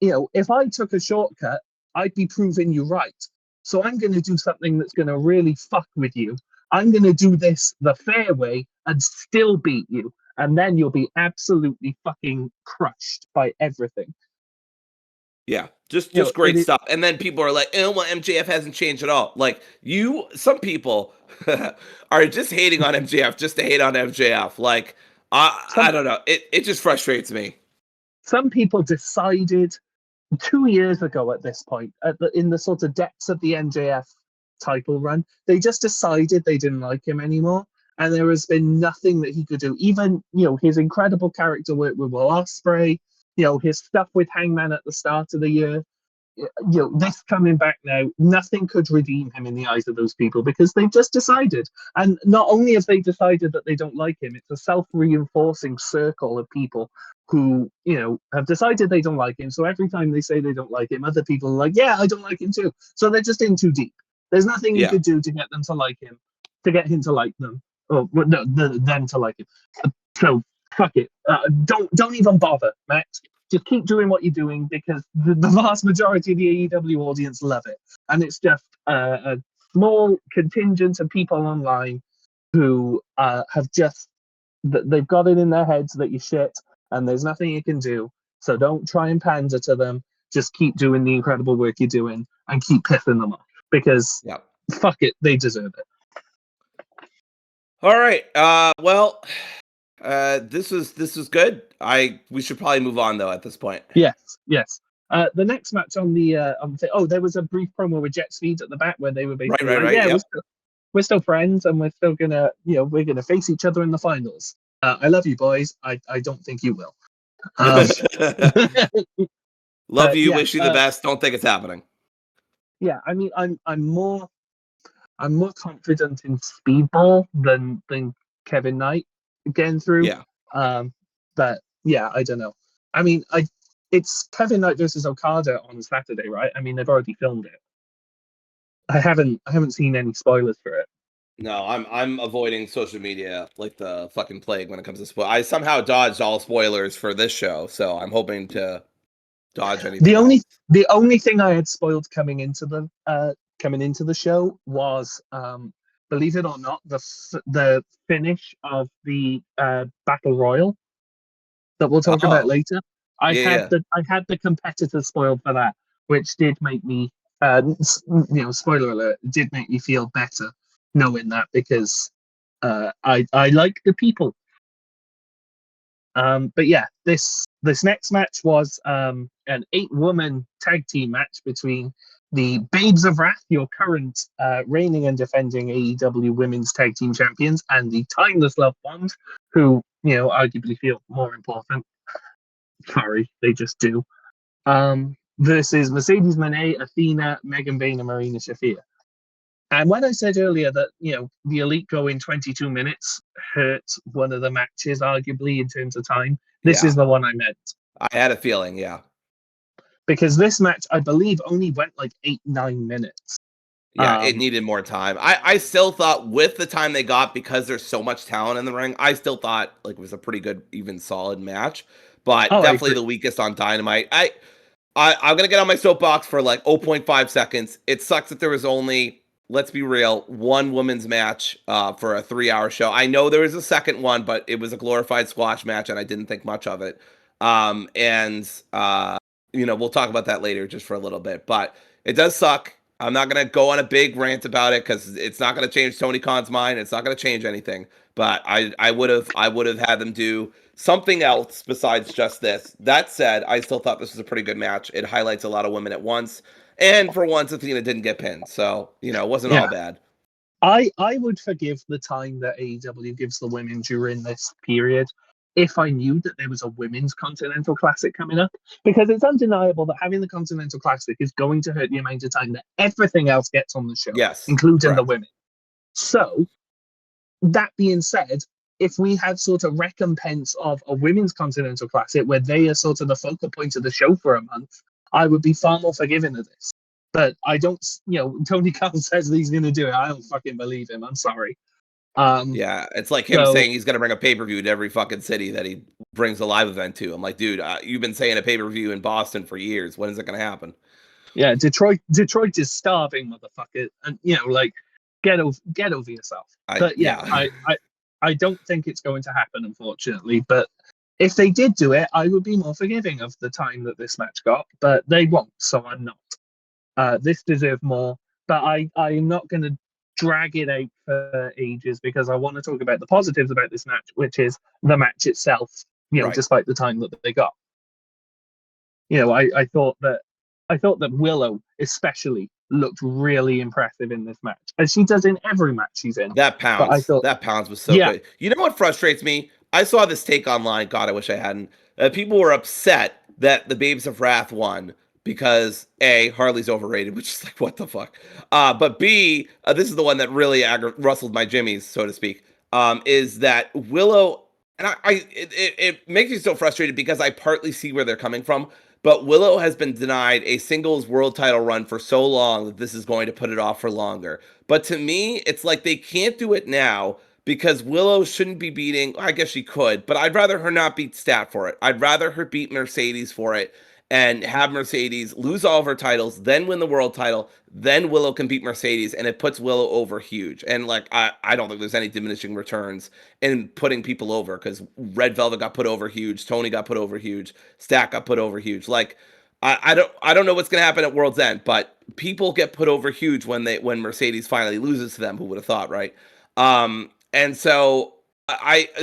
if I took a shortcut, I'd be proving you right. So I'm going to do something that's going to really fuck with you. I'm going to do this the fair way and still beat you, and then you'll be absolutely fucking crushed by everything. Yeah, just great stuff. And then people are like, "Oh, well, MJF hasn't changed at all." Like some people are just hating on MJF just to hate on MJF. Like I don't know. It just frustrates me. Some people decided 2 years ago at this point, in the sort of depths of the MJF title run, they just decided they didn't like him anymore. And there has been nothing that he could do. Even, his incredible character work with Will Ospreay, his stuff with Hangman at the start of the year, this coming back now, nothing could redeem him in the eyes of those people because they've just decided. And not only have they decided that they don't like him, it's a self-reinforcing circle of people who, have decided they don't like him. So every time they say they don't like him, other people are like, yeah, I don't like him too. So they're just in too deep. There's nothing you could do to get them to like him, to get him to like them, or no, them to like him. So fuck it. Don't even bother, Max. Just keep doing what you're doing because the vast majority of the AEW audience love it. And it's just a small contingent of people online who they've got it in their heads that you're shit and there's nothing you can do. So don't try and pander to them. Just keep doing the incredible work you're doing and keep pissing them off because fuck it, they deserve it. All right. Well, this was good. We should probably move on though at this point. Yes. The next match on the there was a brief promo with Jet Speed at the back where they were basically we're still friends and we're still gonna we're gonna face each other in the finals. I love you boys. I don't think you will. Um, Love you, yeah, wish you the best. Don't think it's happening. yeah. I mean, I'm more confident in Speedball than Kevin Knight getting through. Yeah. But yeah, I don't know. I mean, it's Kevin Knight versus Okada on Saturday, right? I mean, they've already filmed it. I haven't seen any spoilers for it. No, I'm avoiding social media like the fucking plague when it comes to spoil. I somehow dodged all spoilers for this show, so I'm hoping to dodge anything else. The only thing I had spoiled coming into the show was, believe it or not, the finish of the battle royal that we'll talk about Oh, later. I yeah, had yeah. the competitor spoiled for that, which did make me, spoiler alert, it did make me feel better knowing that, because I like the people. But yeah, this next match was an 8-woman tag team match between the Babes of Wrath, your current reigning and defending AEW Women's Tag Team Champions, and the Timeless Love Bond, who arguably feel more important. Sorry, they just do. Versus Mercedes Moné, Athena, Megan Bayne, and Marina Shafir. And when I said earlier that, the Elite going 22 minutes hurt one of the matches, arguably, in terms of time, this is Yeah. the one I meant. I had a feeling, yeah. Because this match, I believe, only went like 8-9 minutes. Yeah, it needed more time. I still thought with the time they got, because there's so much talent in the ring, I still thought like it was a pretty good, even solid match. But Oh, I definitely agree. the weakest on Dynamite. I'm gonna get on my soapbox for like 0.5 seconds. It sucks that there was only, let's be real, one women's match for a 3-hour show. I know there was a second one, but it was a glorified squash match, and I didn't think much of it. We'll talk about that later just for a little bit. But it does suck. I'm not gonna go on a big rant about it because it's not gonna change Tony Khan's mind. It's not gonna change anything. But I would have had them do something else besides just this. That said, I still thought this was a pretty good match. It highlights a lot of women at once, and for once, Athena didn't get pinned, so it wasn't all bad. I would forgive the time that AEW gives the women during this period if I knew that there was a women's Continental Classic coming up, because it's undeniable that having the Continental Classic is going to hurt the amount of time that everything else gets on the show, Yes, including the correct. women. So, that being said, if we have sort of recompense of a women's Continental Classic where they are sort of the focal point of the show for a month, I would be far more forgiving of this. But I don't, Tony Khan says that he's going to do it. I don't fucking believe him. I'm sorry. Yeah, it's like him So saying he's gonna bring a pay-per-view to every fucking city that he brings a live event to. I'm like, dude, you've been saying a pay-per-view in Boston for years. When is it gonna happen? yeah, Detroit is starving, motherfucker, and get over yourself. But yeah, Yeah. I don't think it's going to happen, unfortunately. But if they did do it, I would be more forgiving of the time that this match got. But they won't, so I'm not. This deserved more, but I'm not going to drag it out for ages because I want to talk about the positives about this match, which is the match itself. Right. Despite the time that they got, I thought that Willow especially looked really impressive in this match, as she does in every match she's in. That But I thought, pounds was so yeah, good. You know what frustrates me? I saw this take online. God, I wish I hadn't. People were upset that the Babes of Wrath won because A, Harley's overrated, which is like, what the fuck? But B, this is the one that really rustled my jimmies, so to speak, is that Willow, and it makes me so frustrated because I partly see where they're coming from. But Willow has been denied a singles world title run for so long that this is going to put it off for longer. But to me, it's like they can't do it now because Willow shouldn't be beating. I guess she could, but I'd rather her not beat Stat for it. I'd rather her beat Mercedes for it and have Mercedes lose all of her titles, then win the world title. Then Willow can beat Mercedes, and it puts Willow over huge. And like, I don't think there's any diminishing returns in putting people over because Red Velvet got put over huge, Tony got put over huge, Stat got put over huge. Like, I don't know what's gonna happen at World's End, but people get put over huge when Mercedes finally loses to them. Who would have thought, right? And so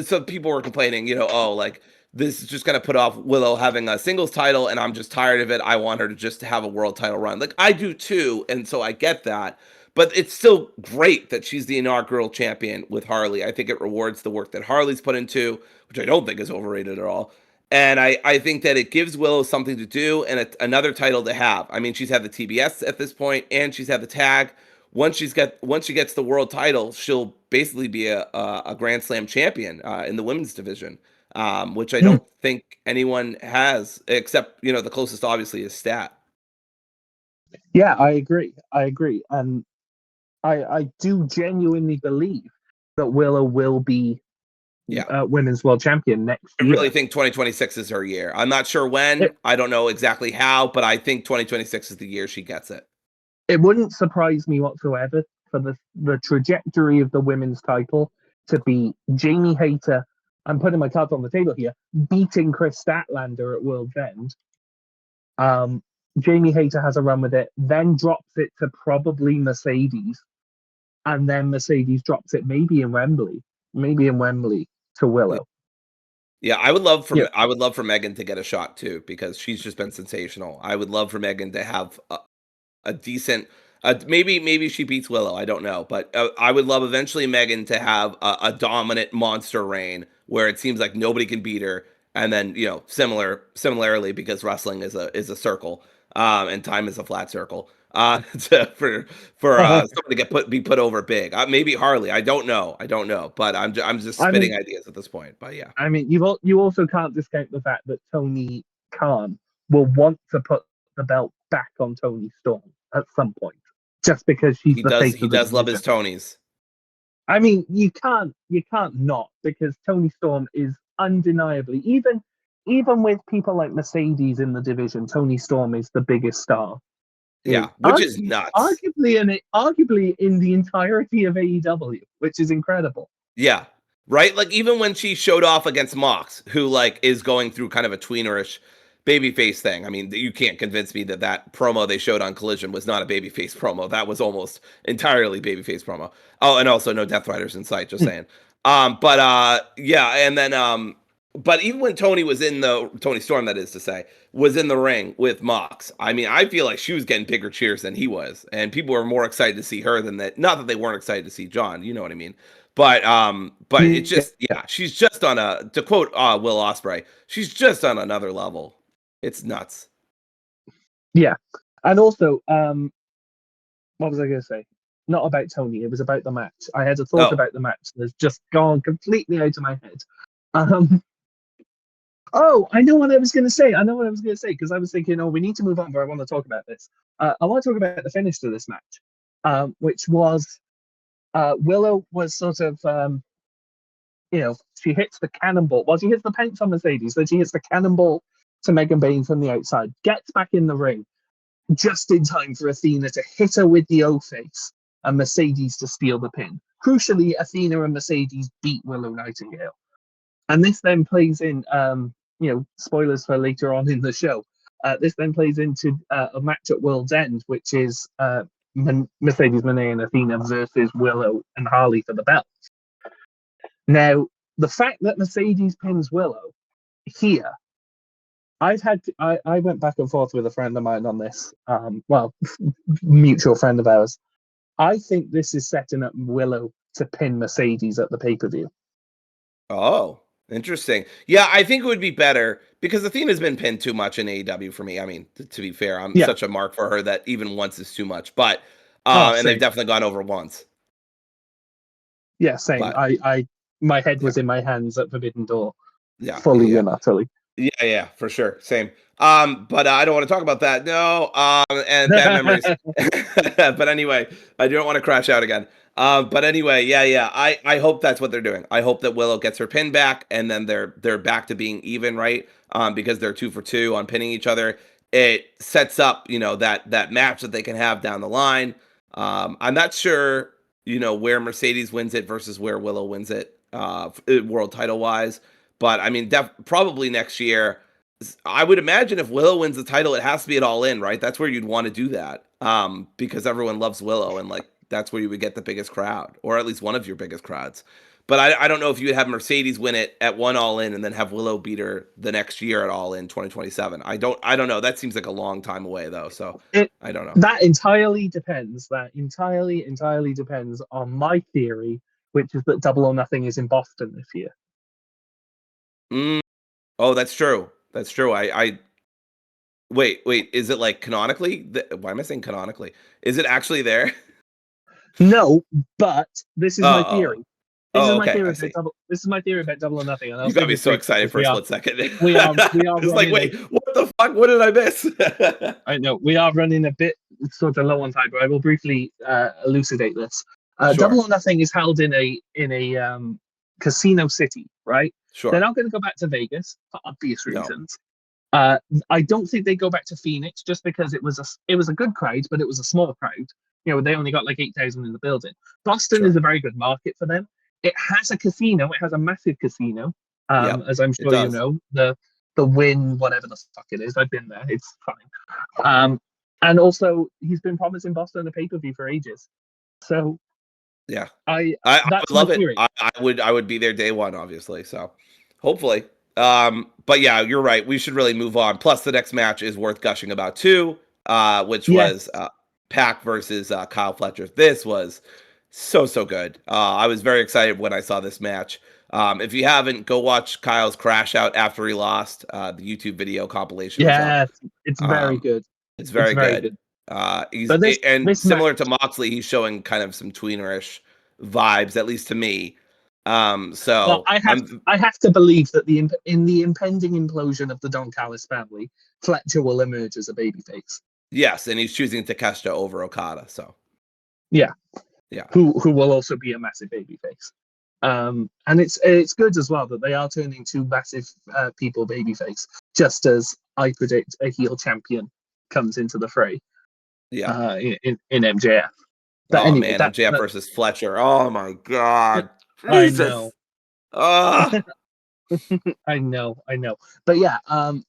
so people were complaining, oh, like this is just gonna put off Willow having a singles title, and I'm just tired of it. I want her to just have a world title run. Like I do too, and so I get that. But it's still great that she's the inaugural champion with Harley. I think it rewards the work that Harley's put into, which I don't think is overrated at all. And I think that it gives Willow something to do and another title to have. I mean, she's had the TBS at this point, and she's had the tag. Once she gets the world title, she'll basically be a Grand Slam champion in the women's division, which I don't think anyone has, except the closest obviously is Stat. Yeah, I agree. And I do genuinely believe that Willow will be women's world champion next year. I really think 2026 is her year. I'm not sure when. I don't know exactly how, but I think 2026 is the year she gets it. It wouldn't surprise me whatsoever for the trajectory of the women's title to be Jamie Hayter. I'm putting my cards on the table here, beating Chris Statlander at World's End. Jamie Hayter has a run with it, then drops it to probably Mercedes, and then Mercedes drops it maybe in Wembley to Willow. Yeah, I would love for Megan to get a shot too, because she's just been sensational. I would love for Megan to have a decent, maybe she beats Willow, I don't know, but I would love eventually Megan to have a dominant monster reign where it seems like nobody can beat her, and then similarly, because wrestling is a circle, and time is a flat circle. For someone to be put over big, maybe Harley. I don't know, but I'm just spitting ideas at this point. But yeah, I mean, you also can't discount the fact that Tony Khan will want to put the belt back on Tony Storm at some point, just because she's the face of the division. He does love his Tonys. I mean, you can't not, because Tony Storm is undeniably, even with people like Mercedes in the division, Tony Storm is the biggest star. Yeah, which is nuts. Arguably in the entirety of AEW, which is incredible. Yeah, right? Like, even when she showed off against Mox, who, like, is going through kind of a tweenerish babyface thing. I mean, you can't convince me that promo they showed on Collision was not a babyface promo. That was almost entirely babyface promo. Oh, and also no Death Riders in sight, just saying. Yeah, and then but even when Tony Storm, that is to say, was in the ring with Mox, I mean, I feel like she was getting bigger cheers than he was, and people were more excited to see her than that. Not that they weren't excited to see John, you know what I mean? But it's just, she's just on to quote Will Ospreay, she's just on another level. It's nuts. Yeah, and also, what was I going to say? Not about Tony. It was about the match. I had a thought about the match that's just gone completely out of my head. I know what I was going to say. Because I was thinking, we need to move on, but I want to talk about this. I want to talk about the finish to this match, which was Willow was sort of, she hits the cannonball. Well, she hits the pants on Mercedes, then she hits the cannonball to Megan Bayne from the outside, gets back in the ring just in time for Athena to hit her with the O-face and Mercedes to steal the pin. Crucially, Athena and Mercedes beat Willow Nightingale. And this then plays in, spoilers for later on in the show. This then plays into a match at World's End, which is Mercedes Moné and Athena versus Willow and Harley for the belt. Now, the fact that Mercedes pins Willow here, I went back and forth with a friend of mine on this. Mutual friend of ours. I think this is setting up Willow to pin Mercedes at the pay-per-view. Oh, interesting. Yeah, I think it would be better because Athena's been pinned too much in AEW for me. I mean, to be fair, I'm such a mark for her that even once is too much. But and they've definitely gone over once. Yeah, same. But, my head was in my hands at Forbidden Door. Yeah, fully and utterly. Yeah, for sure. Same. But I don't want to talk about that. No. And bad memories. But anyway, I don't want to crash out again. But anyway, yeah. I hope that's what they're doing. I hope that Willow gets her pin back, and then they're back to being even, right? Because they're 2 for 2 on pinning each other. It sets up, that match that they can have down the line. I'm not sure, where Mercedes wins it versus where Willow wins it, world title wise. But I mean, probably next year. I would imagine if Willow wins the title, it has to be at All In, right? That's where you'd want to do that, because everyone loves Willow, and that's where you would get the biggest crowd, or at least one of your biggest crowds. But I don't know if you would have Mercedes win it at one All In and then have Willow beat her the next year at All In 2027. I don't know. That seems like a long time away though, so I don't know. That entirely depends. That entirely depends on my theory, which is that Double or Nothing is in Boston this year. Oh, that's true. That's true. I wait. Is it like canonically? Why am I saying canonically? Is it actually there? No, but this Oh, is my oh, theory. oh. Okay, I see. This is my theory about Double or Nothing, and I'll You say got me this so briefly excited because for a split second. we are It's like, running wait, what the fuck? What did I miss? I know we are running a bit sort of low on time, but I will briefly elucidate this. Double Sure, or Nothing is held in a casino city, right? They're sure. not going to go back to Vegas for obvious No, reasons. I don't think they go back to Phoenix just because it was a good crowd, but it was a small crowd. You know, they only got like 8,000 in the building. Boston is sure. a very good market for them. It has a casino. It has a massive casino, Yep, as I'm it sure you does. know. The Win, whatever the fuck it is. I've been there. It's fine. And also he's been promising Boston a pay per view for ages. So Yeah. I I would that's my love it. theory. I would be there day one, obviously. So hopefully. But yeah, you're right. We should really move on. Plus, the next match is worth gushing about too, which was Yes, Pac versus Kyle Fletcher. This was so good. I was very excited when I saw this match. If you haven't, go watch Kyle's crash out after he lost. The YouTube video compilation is up. yes, it's very Um, good. it's It's very very good. good. He's But and this match. similar to Moxley, he's showing kind of some tweenerish vibes, at least to me. Well, So I'm I have to believe that in the impending implosion of the Don Callis family, Fletcher will emerge as a babyface. yes, and he's choosing Takeshita over Okada. So Yeah, yeah, who will also be a massive babyface. And it's good as well that they are turning two massive people babyface, just as I predict a heel champion comes into the fray yeah. in MJF. But Oh anyway, man, MJF that versus Fletcher. Oh my god, I Jesus. know. Ah, I know. But yeah,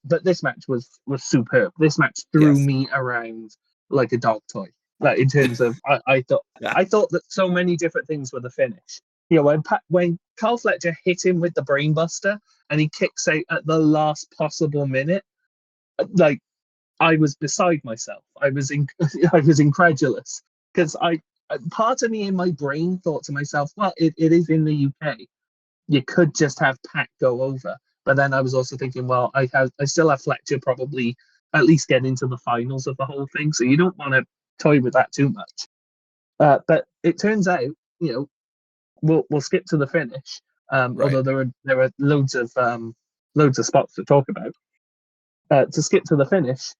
but this match was superb. This match threw yes, me around like a dog toy. Like in terms of, yeah, I thought that so many different things were the finish. You know, when Carl Fletcher hit him with the brainbuster and he kicks out at the last possible minute, like I was beside myself. I was incredulous because part of me in my brain thought to myself, well, it is in the UK, you could just have Pac go over. But then I was also thinking, well, I still have Fletcher probably at least get into the finals of the whole thing, so you don't want to toy with that too much. But it turns out, you know, we'll skip to the finish. right. Although there are loads of spots to talk about. To skip to the finish,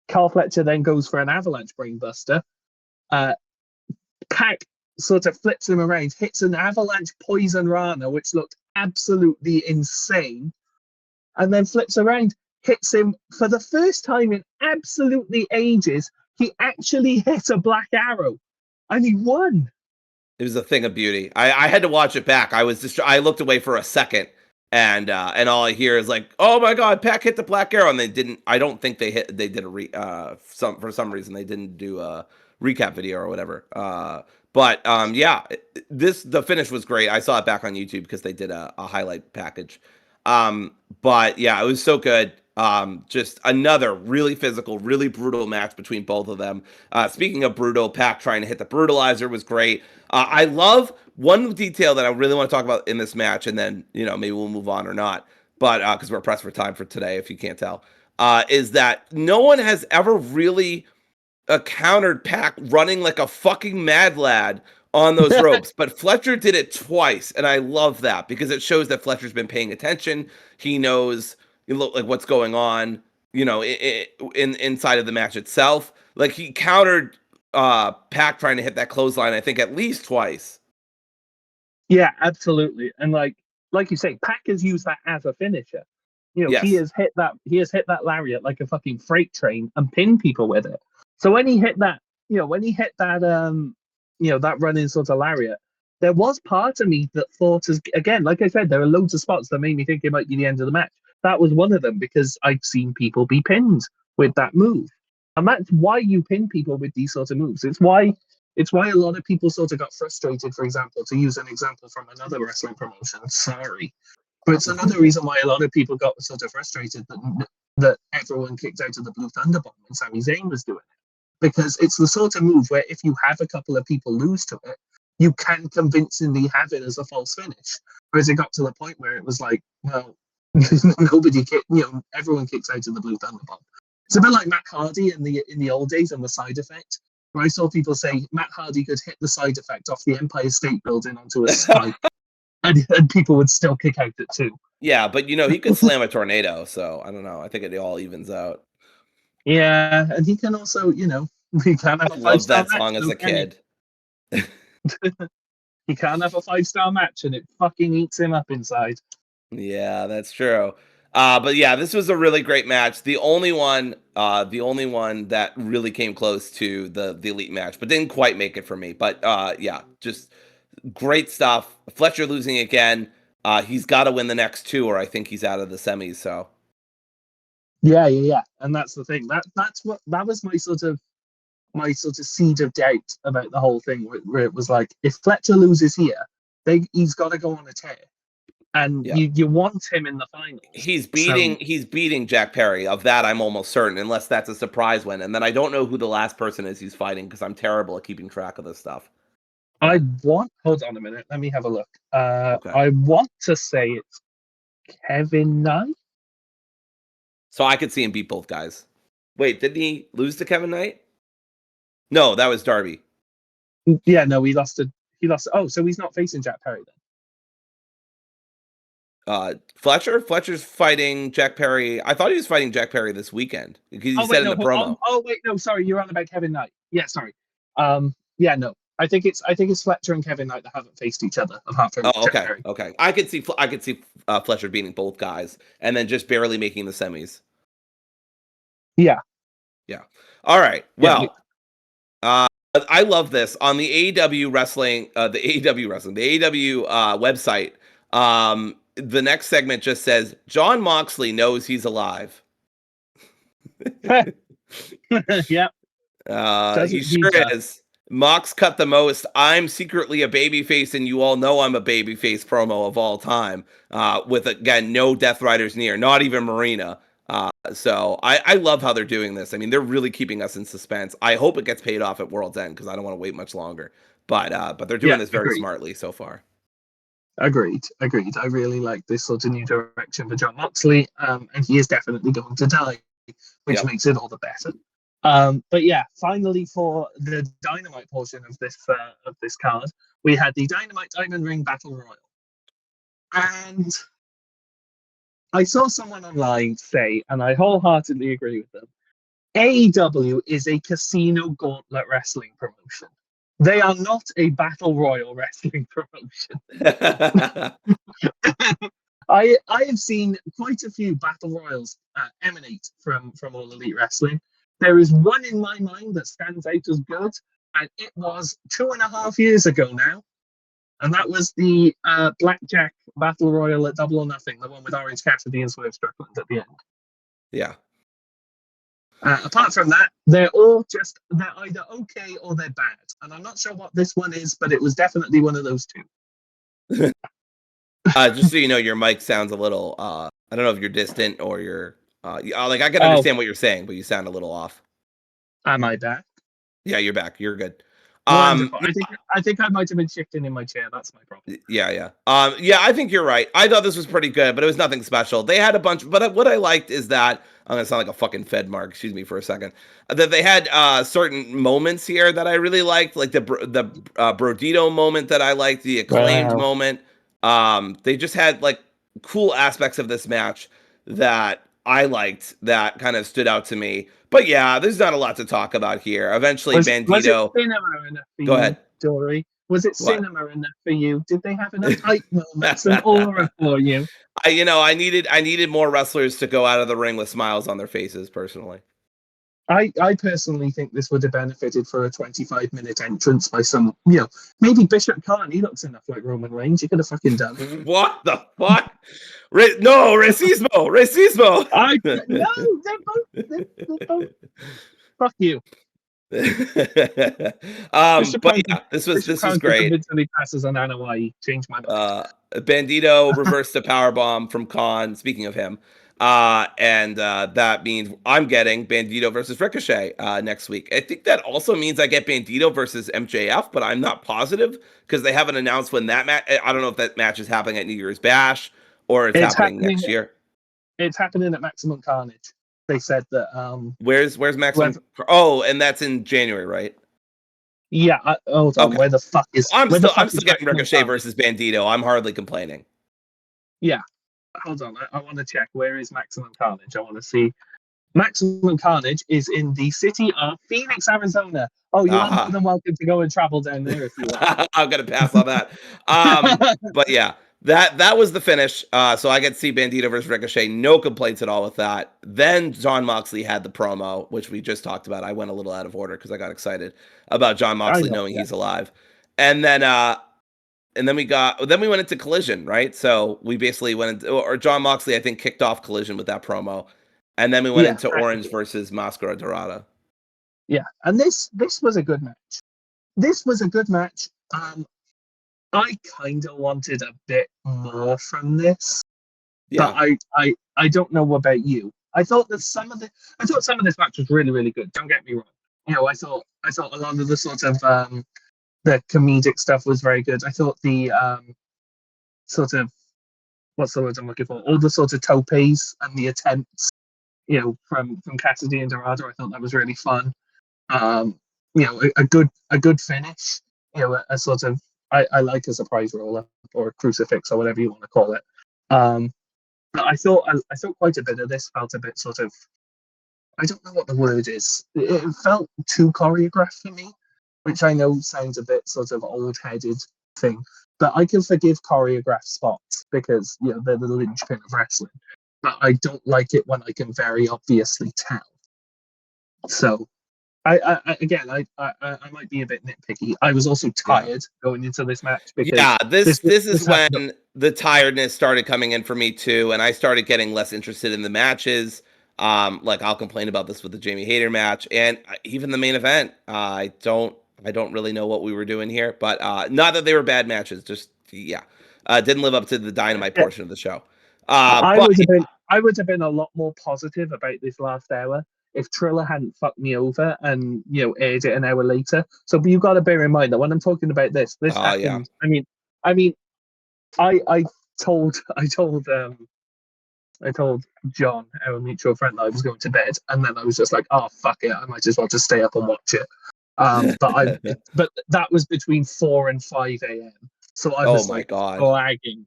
Carl Fletcher then goes for an avalanche brainbuster. Uh, Pac sort of flips him around, hits an avalanche poison rana, which looked absolutely insane, and then flips around, hits him for the first time in absolutely ages. He actually hit a black arrow, and he won. It was a thing of beauty. I had to watch it back. I looked away for a second, and all I hear is like, "Oh my god, Pac hit the black arrow!" And they didn't. I don't think they did for some reason they didn't do a recap video or whatever. But yeah, the finish was great. I saw it back on YouTube because they did a highlight package. But yeah, it was so good. Just another really physical, really brutal match between both of them. Speaking of brutal, Pac trying to hit the brutalizer was great. I love one detail that I really want to talk about in this match, and then maybe we'll move on or not. But because we're pressed for time for today, if you can't tell, is that no one has ever really countered Pac running like a fucking mad lad on those ropes, but Fletcher did it twice, and I love that because it shows that Fletcher's been paying attention. He knows like what's going on, inside of the match itself. Like he countered Pac trying to hit that clothesline, I think at least twice. Yeah, absolutely. And like you say, Pac has used that as a finisher. You know, Yes, he has hit that lariat like a fucking freight train and pinned people with it. So when he hit that, when he hit that that running sort of lariat, there was part of me that thought, as again, like I said, there are loads of spots that made me think it might be the end of the match. That was one of them because I've seen people be pinned with that move. And that's why you pin people with these sort of moves. It's why a lot of people sort of got frustrated, for example, to use an example from another wrestling promotion. Sorry. But it's another reason why a lot of people got sort of frustrated that everyone kicked out of the Blue Thunder Bomb when Sami Zayn was doing it. Because it's the sort of move where if you have a couple of people lose to it, you can convincingly have it as a false finish. Whereas it got to the point where it was like, well, Nobody kick, everyone kicks out of the Blue Thunder Bomb. It's a bit like Matt Hardy in the old days and the side effect. Where I saw people say Matt Hardy could hit the side effect off the Empire State Building onto a spike, and people would still kick out at 2. Yeah, but he could slam a tornado, so I don't know. I think it all evens out. Yeah, and he can also, he can have a 5-star match. I loved that song as a kid. He can't have a 5-star match, and it fucking eats him up inside. Yeah, that's true. But yeah, this was a really great match. The only one that really came close to the elite match, but didn't quite make it for me. But yeah, just great stuff. Fletcher losing again. He's got to win the next 2, or I think he's out of the semis. So yeah, and that's the thing. That was my sort of seed of doubt about the whole thing, where it was like, if Fletcher loses here, he's got to go on a tear. And you want him in the finals. He's beating Jack Perry. Of that, I'm almost certain, unless that's a surprise win. And then I don't know who the last person is he's fighting, because I'm terrible at keeping track of this stuff. Hold on a minute. Let me have a look. Okay. I want to say it's Kevin Knight. So I could see him beat both guys. Wait, didn't he lose to Kevin Knight? No, that was Darby. Yeah, no, he lost. Oh, so he's not facing Jack Perry then. Fletcher's fighting Jack Perry. I thought he was fighting Jack Perry this weekend. He said in the promo. Wait, no, sorry, you're on about Kevin Knight. Yeah, sorry. Yeah, no. I think it's Fletcher and Kevin Knight that haven't faced each other apart from Jack Perry. Okay. I could see Fletcher beating both guys and then just barely making the semis. Yeah. All right. Well, I love this on the AEW wrestling, the AEW website. The next segment just says Jon Moxley knows he's alive. Yep. He sure is. Mox cut the most I'm secretly a babyface and you all know I'm a babyface promo of all time. With again no Death Riders near, not even Marina. So I love how they're doing this. I mean, they're really keeping us in suspense. I hope it gets paid off at World's End, because I don't want to wait much longer. But they're doing this very smartly so far. Agreed. I really like this sort of new direction for Jon Moxley, and he is definitely going to die, which makes it all the better. But yeah, finally for the Dynamite portion of this card, we had the Dynamite Diamond Ring Battle Royal, and I saw someone online say, and I wholeheartedly agree with them, AEW is a casino gauntlet wrestling promotion. They are not a battle royal wrestling promotion. I have seen quite a few battle royals emanate from All Elite Wrestling. There is one in my mind that stands out as good, and it was 2.5 years ago now, and that was the Blackjack Battle Royal at Double or Nothing, the one with Orange Cassidy and Swerve Strickland at the end. Yeah. Apart from that, they're either okay or they're bad. And I'm not sure what this one is, but it was definitely one of those two. Just so you know, your mic sounds a little, I don't know if you're distant or you're, I can understand what you're saying, but you sound a little off. Am I back? Yeah, you're back. You're good. I think I might have been shifting in my chair. That's my problem. Yeah. I think you're right. I thought this was pretty good, but it was nothing special. They had a bunch, but what I liked is that, I'm gonna sound like a fucking Fed mark. Excuse me for a second. That they had certain moments here that I really liked, like the Brodito moment that I liked, the Acclaimed moment. They just had like cool aspects of this match that I liked, that kind of stood out to me. But yeah, there's not a lot to talk about here. Eventually, Bandito. Was it cinema enough for Go ahead, Dory. Was it cinema enough for you? Did they have enough hype moments and aura for you? I needed more wrestlers to go out of the ring with smiles on their faces, personally. I personally think this would have benefited for a 25-minute entrance by some, maybe Bishop Khan. He looks enough like Roman Reigns. You could have fucking done it. What the fuck? No, Racismo. No, they're both. Fuck you. But yeah, this was great. He passes on Anoa'i. Change my mind. Bandito reversed the powerbomb from Khan. Speaking of him, and that means I'm getting Bandito versus Ricochet next week. I think that also means I get Bandito versus MJF, but I'm not positive because they haven't announced when that match. I don't know if that match is happening at New Year's Bash or it's happening next year. it's happening at Maximum Carnage. They said that. Where's Maximum? Oh, and that's in January, right? Yeah. Hold on. Okay. Where the fuck is? I'm where the still fuck is getting Maximum Ricochet Carnage? versus Bandito. I'm hardly complaining. Yeah. Hold on. I want to check. Where is Maximum Carnage? I want to see. Maximum Carnage is in the city of Phoenix, Arizona. Oh, you are more than welcome to go and travel down there if you want. I'm gonna pass on that. But yeah, that was the finish. So I get to see Bandito versus Ricochet. No complaints at all with that. Then Jon Moxley had the promo, which we just talked about. I went a little out of order because I got excited about Jon Moxley knowing he's alive. And then we went into Collision, right? So we basically went into, or Jon Moxley, I think, kicked off Collision with that promo. And then we went into Orange versus Mascara Dorada. Yeah, and this was a good match. This was a good match. I kind of wanted a bit more from this, but I don't know about you. I thought some of this match was really, really good. Don't get me wrong. You know, I thought a lot of the sort of the comedic stuff was very good. I thought the sort of, what's the word I'm looking for? All the sort of topes and the attempts, you know, from Cassidy and Dorado. I thought that was really fun. You know, a good finish. You know, a sort of, I like a surprise roll up or a crucifix or whatever you want to call it. But I thought quite a bit of this felt a bit sort of, I don't know what the word is. It felt too choreographed for me, which I know sounds a bit sort of old-headed thing. But I can forgive choreographed spots because, you know, they're the linchpin of wrestling. But I don't like it when I can very obviously tell. So, I might be a bit nitpicky. I was also tired going into this match because this is when the tiredness started coming in for me too, and I started getting less interested in the matches. Like I'll complain about this with the Jamie Hayter match, and even the main event. I don't really know what we were doing here, but not that they were bad matches. Just didn't live up to the Dynamite portion of the show. I would have been a lot more positive about this last hour if Triller hadn't fucked me over and, you know, aired it an hour later. So, but you've got to bear in mind that when I'm talking about this happened. Yeah. I told John, our mutual friend, that I was going to bed, and then I was just like, oh fuck it, I might as well just stay up and watch it. But that was between 4 and 5 a.m. So I was lagging.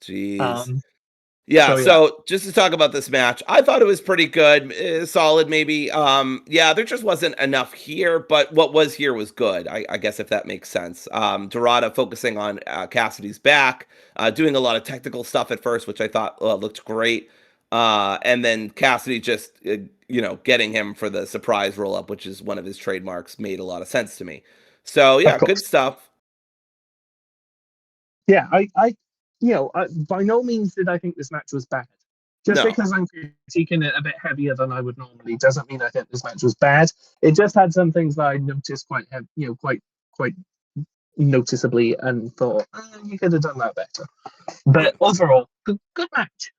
Jeez. So just to talk about this match, I thought it was pretty good, solid maybe. There just wasn't enough here, but what was here was good, I guess, if that makes sense. Dorada focusing on Cassidy's back, doing a lot of technical stuff at first, which I thought looked great. And then Cassidy just, getting him for the surprise roll-up, which is one of his trademarks, made a lot of sense to me. So, good stuff. Yeah, by no means did I think this match was bad. Because I'm critiquing it a bit heavier than I would normally doesn't mean I think this match was bad. It just had some things that I noticed quite noticeably and thought, you could have done that better. But overall, good match.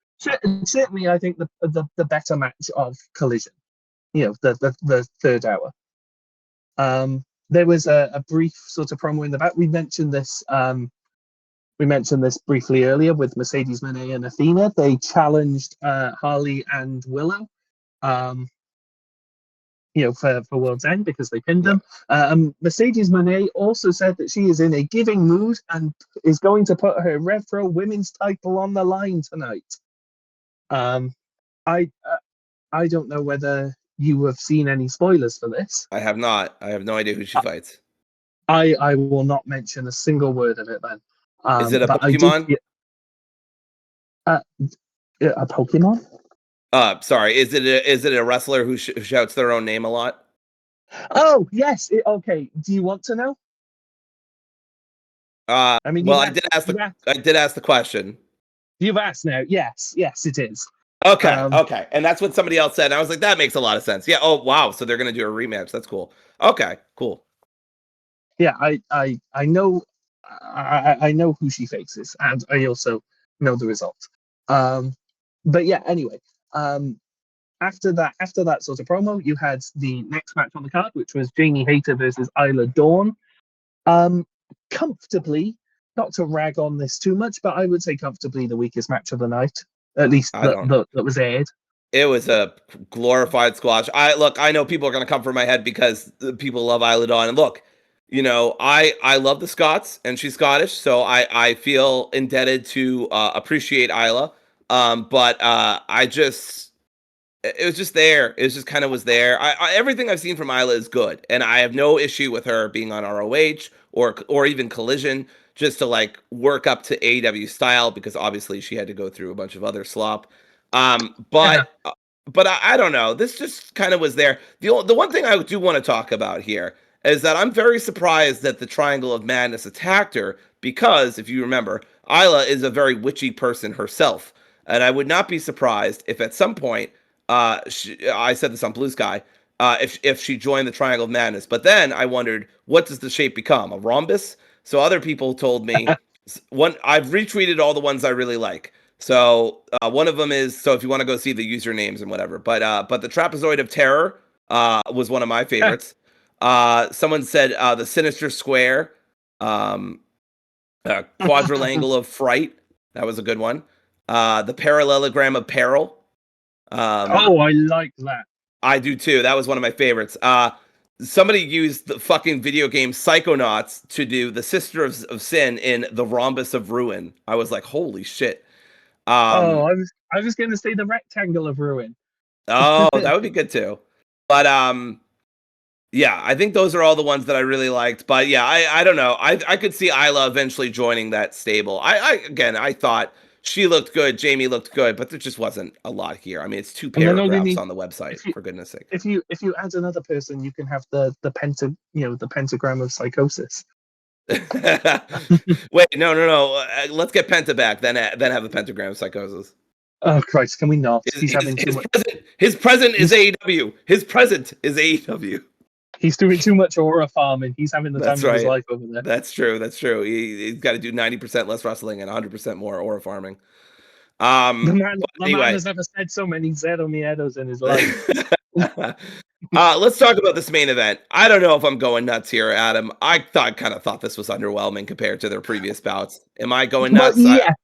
Certainly, I think the better match of Collision. You know, the third hour. There was a brief sort of promo in the back. We mentioned this. We mentioned this briefly earlier with Mercedes Moné and Athena. They challenged Harley and Willow, for World's End because they pinned them. Mercedes Moné also said that she is in a giving mood and is going to put her Revpro Women's title on the line tonight. I don't know whether you have seen any spoilers for this. I have not. I have no idea who she fights. I will not mention a single word of it then. Is it a Pokemon? A Pokemon? Sorry. Is it a wrestler who shouts their own name a lot? Oh yes. Okay. Do you want to know? I did ask the question. You've asked now. Yes, it is. Okay. And that's what somebody else said. I was like, that makes a lot of sense. Yeah. Oh wow. So they're gonna do a rematch. That's cool. Okay. Cool. Yeah. I know. I know who she faces, and I also know the result. But yeah, anyway, after that sort of promo, you had the next match on the card, which was Jamie Hayter versus Isla Dawn. Comfortably, not to rag on this too much, but I would say comfortably the weakest match of the night. at least I don't. that was aired. It was a glorified squash. I know people are gonna come for my head because the people love Isla Dawn. And look, I love the Scots and she's Scottish, so I feel indebted to appreciate Isla. But I just it was just there. It was just kind of was there. Everything I've seen from Isla is good, and I have no issue with her being on ROH or even Collision just to like work up to AEW style because obviously she had to go through a bunch of other slop. Yeah. But I don't know. This just kind of was there. The one thing I do want to talk about here is that I'm very surprised that the Triangle of Madness attacked her because if you remember, Isla is a very witchy person herself, and I would not be surprised if at some point I said this on Blue Sky. If she joined the Triangle of Madness, but then I wondered, what does the shape become? A rhombus? So other people told me I've retweeted all the ones I really like. So one of them is if you want to go see the usernames and whatever. But the Trapezoid of Terror was one of my favorites. Someone said the Sinister Square, Quadrilangle of Fright. That was a good one. The Parallelogram of Peril. Oh, I like that. I do too. That was one of my favorites. Somebody used the fucking video game Psychonauts to do the Sister of Sin in the Rhombus of Ruin. I was like, holy shit. I was going to say the Rectangle of Ruin. Oh, that would be good too. But yeah, I think those are all the ones that I really liked. But yeah, I don't know. I could see Isla eventually joining that stable. I thought she looked good, Jamie looked good, but there just wasn't a lot here. I mean, it's 2 paragraphs on the website, for goodness sake. If you add another person, you can have the pentagram of psychosis. Wait, no. Let's get Penta back, then have the pentagram of psychosis. Oh Christ, can we not? He's having too much. His present is AEW. His present is AEW. He's doing too much aura farming. He's having the time of his life over there. That's true. He's got to do 90% less wrestling and 100% more aura farming. The man has never said so many zero miedos in his life. Let's talk about this main event. I don't know if I'm going nuts here, Adam. I kind of thought this was underwhelming compared to their previous bouts. Am I going nuts? Well, yeah.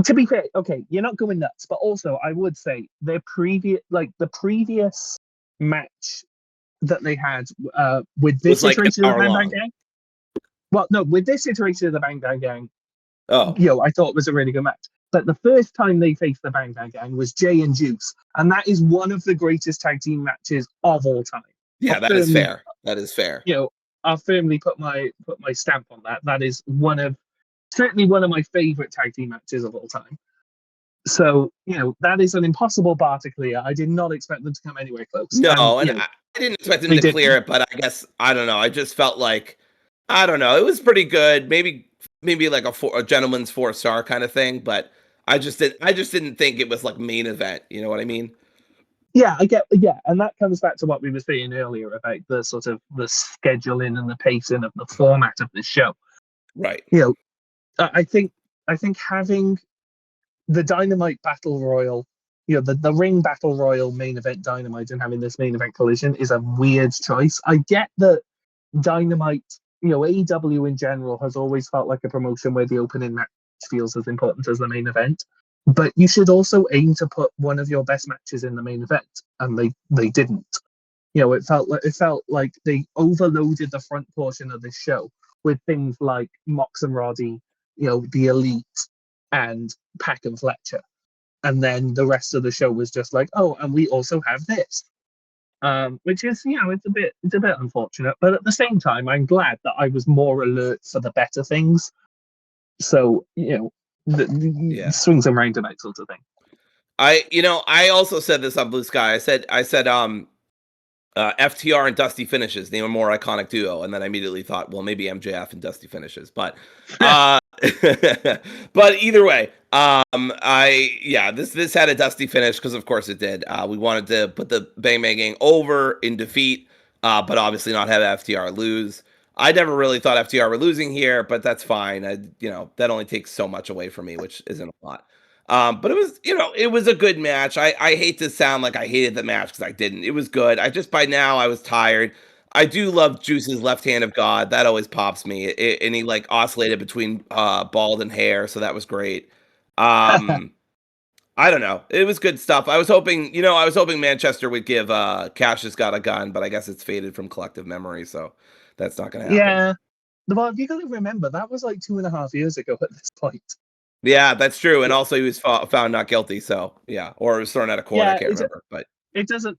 To be fair, okay, you're not going nuts, but also I would say the previous match that they had with this iteration of the Bang Bang Gang. Well, no, with this iteration of the Bang Bang Gang, I thought it was a really good match. But the first time they faced the Bang Bang Gang was Jay and Juice, and that is one of the greatest tag team matches of all time. Yeah, that is fair. That is fair. I'll firmly put my stamp on that. That is certainly one of my favorite tag team matches of all time. So, that is an impossible bar to clear. I did not expect them to come anywhere close. No, I didn't expect them to clear it, but I guess, I don't know. I just felt like, I don't know. It was pretty good. Maybe like a gentleman's 4-star kind of thing, but I just didn't think it was like main event. You know what I mean? Yeah, and that comes back to what we were saying earlier about the sort of the scheduling and the pacing of the format of this show. Right. I think having the Dynamite Battle Royal, the Ring Battle Royal main event Dynamite and having this main event Collision is a weird choice. I get that Dynamite, AEW in general has always felt like a promotion where the opening match feels as important as the main event. But you should also aim to put one of your best matches in the main event, and they didn't. It felt like they overloaded the front portion of this show with things like Mox and Roddy, the Elite, and Pac and Fletcher, and then the rest of the show was just like, oh, and we also have this, which is it's a bit unfortunate, but at the same time, I'm glad that I was more alert for the better things. So the swings and roundabouts sort of thing. I also said this on Blue Sky. I said FTR and Dusty finishes. They were a more iconic duo, and then I immediately thought, well, maybe MJF and Dusty finishes, but but either way, this had a Dusty finish because of course it did. We wanted to put the Bang Bang Gang over in defeat, but obviously not have FTR lose. I never really thought FTR were losing here, but that's fine. That only takes so much away from me, which isn't a lot. But it was a good match. I hate to sound like I hated the match because I didn't. It was good. By now I was tired. I do love Juice's left hand of God. That always pops me. And he like oscillated between bald and hair, so that was great. I I don't know. It was good stuff. I was hoping Manchester would give Cash Has Got a Gun, but I guess it's faded from collective memory, so that's not going to happen. Yeah. Well, you got to remember, that was like 2.5 years ago at this point. Yeah, that's true. And also he was found not guilty, so yeah. Or it was thrown out of court, I can't remember. But it doesn't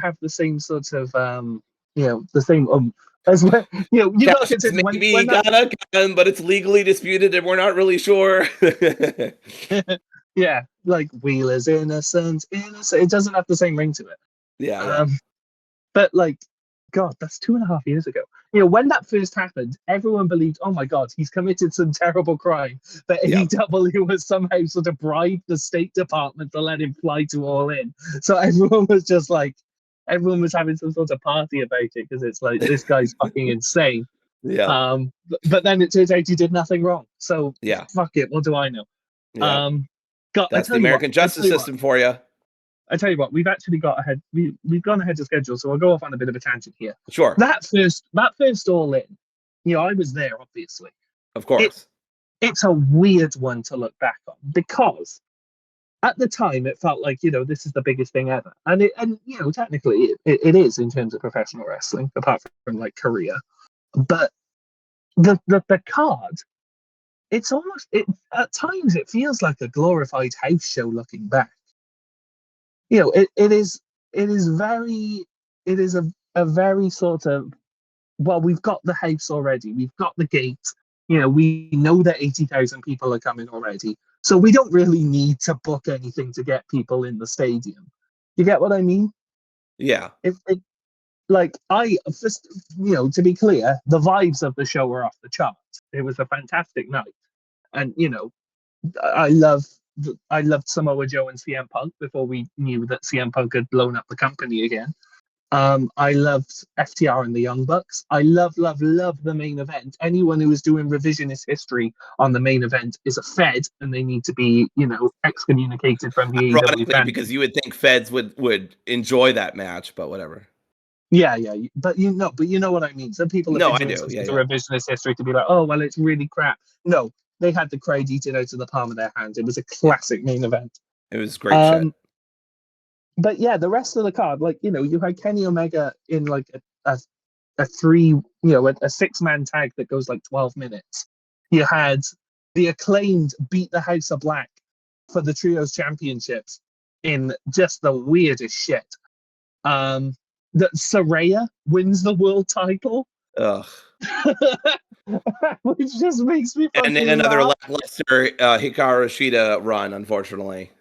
have the same sort of the same as when you got to consider when got a gun, but it's legally disputed and we're not really sure. Yeah, like Wheeler's innocent. It doesn't have the same ring to it. Yeah. But like, God, that's 2.5 years ago. When that first happened, everyone believed, oh my God, he's committed some terrible crime. That AEW was somehow sort of bribed the State Department to let him fly to All In. So everyone was just like, everyone was having some sort of party about it because it's like, this guy's fucking insane. Yeah. But then it turns out he did nothing wrong. So yeah, fuck it. What do I know? Yeah. God, that's the American justice system for you. I tell you what, we've actually got ahead. We've gone ahead of schedule, so I'll go off on a bit of a tangent here. Sure. That first All In, I was there, obviously. Of course. It's a weird one to look back on because at the time it felt like this is the biggest thing ever, and technically it is in terms of professional wrestling, apart from like Korea. But the card, it's almost at times it feels like a glorified house show looking back. It is a very sort of, well, we've got the house already, we've got the gate, we know that 80,000 people are coming already, so we don't really need to book anything to get people in the stadium. You get what I mean? Yeah. To be clear, the vibes of the show were off the charts. It was a fantastic night, and I loved Samoa Joe and CM Punk before we knew that CM Punk had blown up the company again. I loved FTR and the Young Bucks. I love the main event. Anyone who is doing revisionist history on the main event is a Fed, and they need to be, excommunicated from the AEW family. Because you would think Feds would enjoy that match, but whatever. Yeah, but you know what I mean. Some people have been doing revisionist history to be like, oh well, it's really crap. No, they had the crowd eating out of the palm of their hands. It was a classic main event. It was great shit. But yeah, the rest of the card, you had Kenny Omega in like a 6-man tag that goes like 12 minutes. You had the Acclaimed beat the House of Black for the Trios Championships in just the weirdest shit. That Saraya wins the world title. Ugh. Which just makes me fucking and another laugh. lackluster Hikaru Shida run, unfortunately.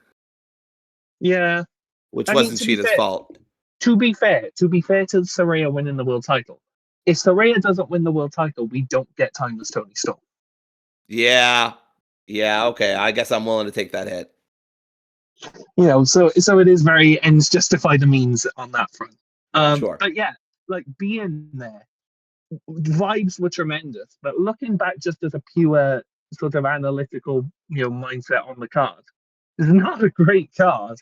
Yeah. Which wasn't Shida's fault. To be fair to Saraya winning the world title, if Saraya doesn't win the world title, we don't get Timeless Tony Storm. Yeah. Yeah, okay. I guess I'm willing to take that hit. So it is very ends justify the means on that front. Sure. But yeah, like being there, vibes were tremendous. But looking back just as a pure sort of analytical, mindset on the card, it's not a great card.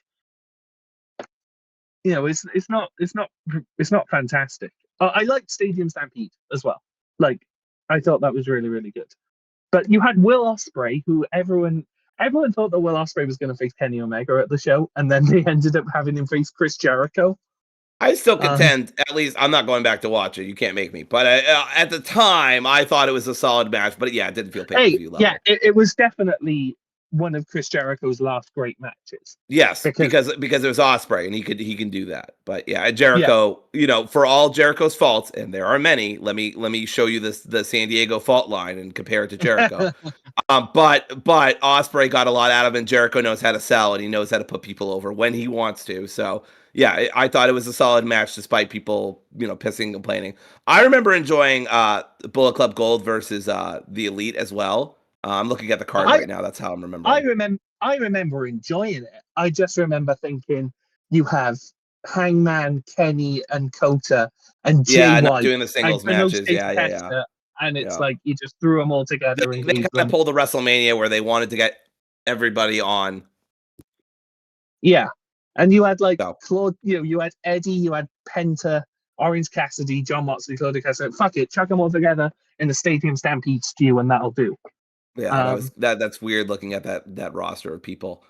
It's not fantastic. I liked Stadium Stampede as well. Like, I thought that was really, really good. But you had Will Ospreay, who everyone thought that Will Ospreay was going to face Kenny Omega at the show, and then they ended up having him face Chris Jericho. I still contend, at least I'm not going back to watch it. You can't make me. But at the time, I thought it was a solid match. But yeah, it didn't feel pay-per-view level. Yeah, it was definitely one of Chris Jericho's last great matches. Yes, because it was Ospreay, and he can do that. But yeah, Jericho, for all Jericho's faults, and there are many. Let me show you the San Diego fault line and compare it to Jericho. But Ospreay got a lot out of it. And Jericho knows how to sell, and he knows how to put people over when he wants to. So yeah, I thought it was a solid match despite people pissing and complaining. I remember enjoying Bullet Club Gold versus the Elite as well. I'm looking at the card right now. That's how I'm remembering. I remember enjoying it. I just remember thinking you have Hangman, Kenny, and Kota, and Jay White. Not doing the singles matches. Yeah. And it's like you just threw them all together. They kind of pulled the WrestleMania where they wanted to get everybody on. Yeah, and you had Claude. You had Eddie. You had Penta, Orange Cassidy, John Moxley, Claudio Cassidy. Fuck it, chuck them all together in the Stadium Stampede stew, and that'll do. Yeah, that's weird looking at that roster of people.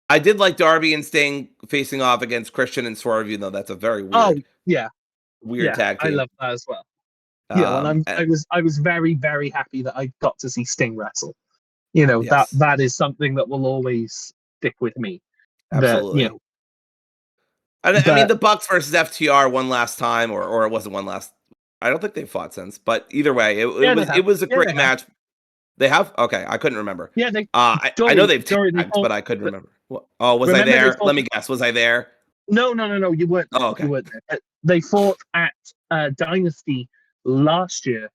I did like Darby and Sting facing off against Christian and Swerve, even though that's a very weird, yeah, tag I team. love that as well. And I was very, very happy that I got to see Sting wrestle. Yes. that is something that will always stick with me. Absolutely. I mean, the Bucks versus FTR one last time, or it wasn't one last. I don't think they've fought since, but either way, it was a great match. They have? Okay, I couldn't remember. Yeah, I know they've tagged, but I couldn't remember. Oh, was I there? Let me guess. Was I there? No, you weren't. Oh, okay. You weren't there. They fought at Dynasty last year,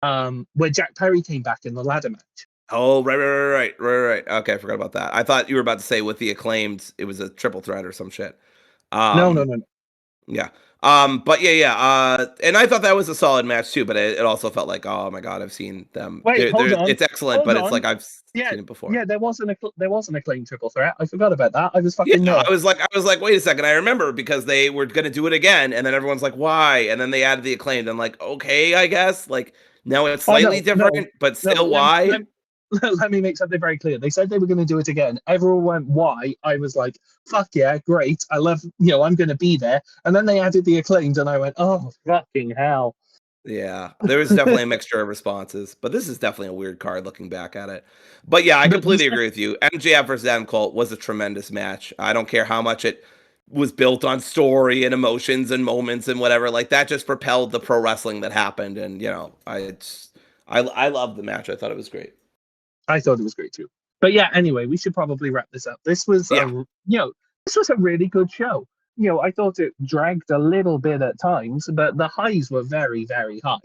where Jack Perry came back in the ladder match. Oh, right. Okay, I forgot about that. I thought you were about to say with the Acclaimed, it was a triple threat or some shit. No. Yeah. But and I thought that was a solid match too, but it also felt like, oh my god, I've seen them. Wait, hold on. It's excellent, but it's like I've seen it before. Yeah, there was an Acclaimed triple threat. I forgot about that. I was fucking I was like, wait a second, I remember because they were gonna do it again, and then everyone's like, why? And then they added the Acclaimed. I'm like, okay, I guess. Like now it's slightly different, but still why? Let me make something very clear. They said they were going to do it again. Everyone went, why? I was like, fuck yeah, great. I love, I'm going to be there. And then they added the Acclaimed, and I went, oh, fucking hell. Yeah, there was definitely a mixture of responses, but this is definitely a weird card looking back at it. But yeah, I completely agree with you. MJF versus Adam Cole was a tremendous match. I don't care how much it was built on story and emotions and moments and whatever. Like that just propelled the pro wrestling that happened. And I loved the match. I thought it was great. I thought it was great too. But yeah, anyway, we should probably wrap this up. This was, this was a really good show. I thought it dragged a little bit at times, but the highs were very, very high.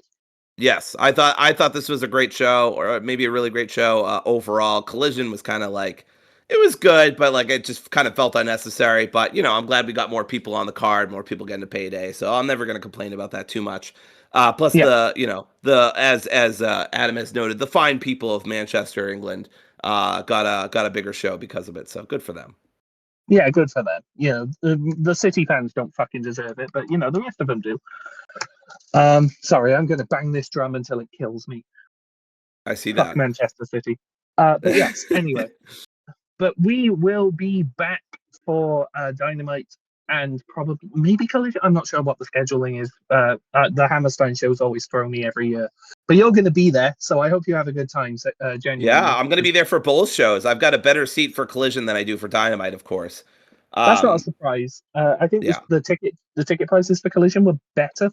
Yes, I thought this was a great show, or maybe a really great show overall. Collision was kind of like, it was good, but like it just kind of felt unnecessary. But I'm glad we got more people on the card, more people getting a payday. So I'm never going to complain about that too much. Plus as Adam has noted, the fine people of Manchester, England, got a bigger show because of it. So good for them. Yeah, good for them. The City fans don't fucking deserve it, but the rest of them do. Sorry, I'm going to bang this drum until it kills me. I see Fuck that. Manchester City. But yes, anyway. But we will be back for Dynamite and probably maybe Collision. I'm not sure what the scheduling is. The Hammerstein shows always throw me every year. But you're going to be there, so I hope you have a good time. Genuinely. Yeah, I'm going to be there for both shows. I've got a better seat for Collision than I do for Dynamite, of course. That's not a surprise. I think the ticket prices for Collision were better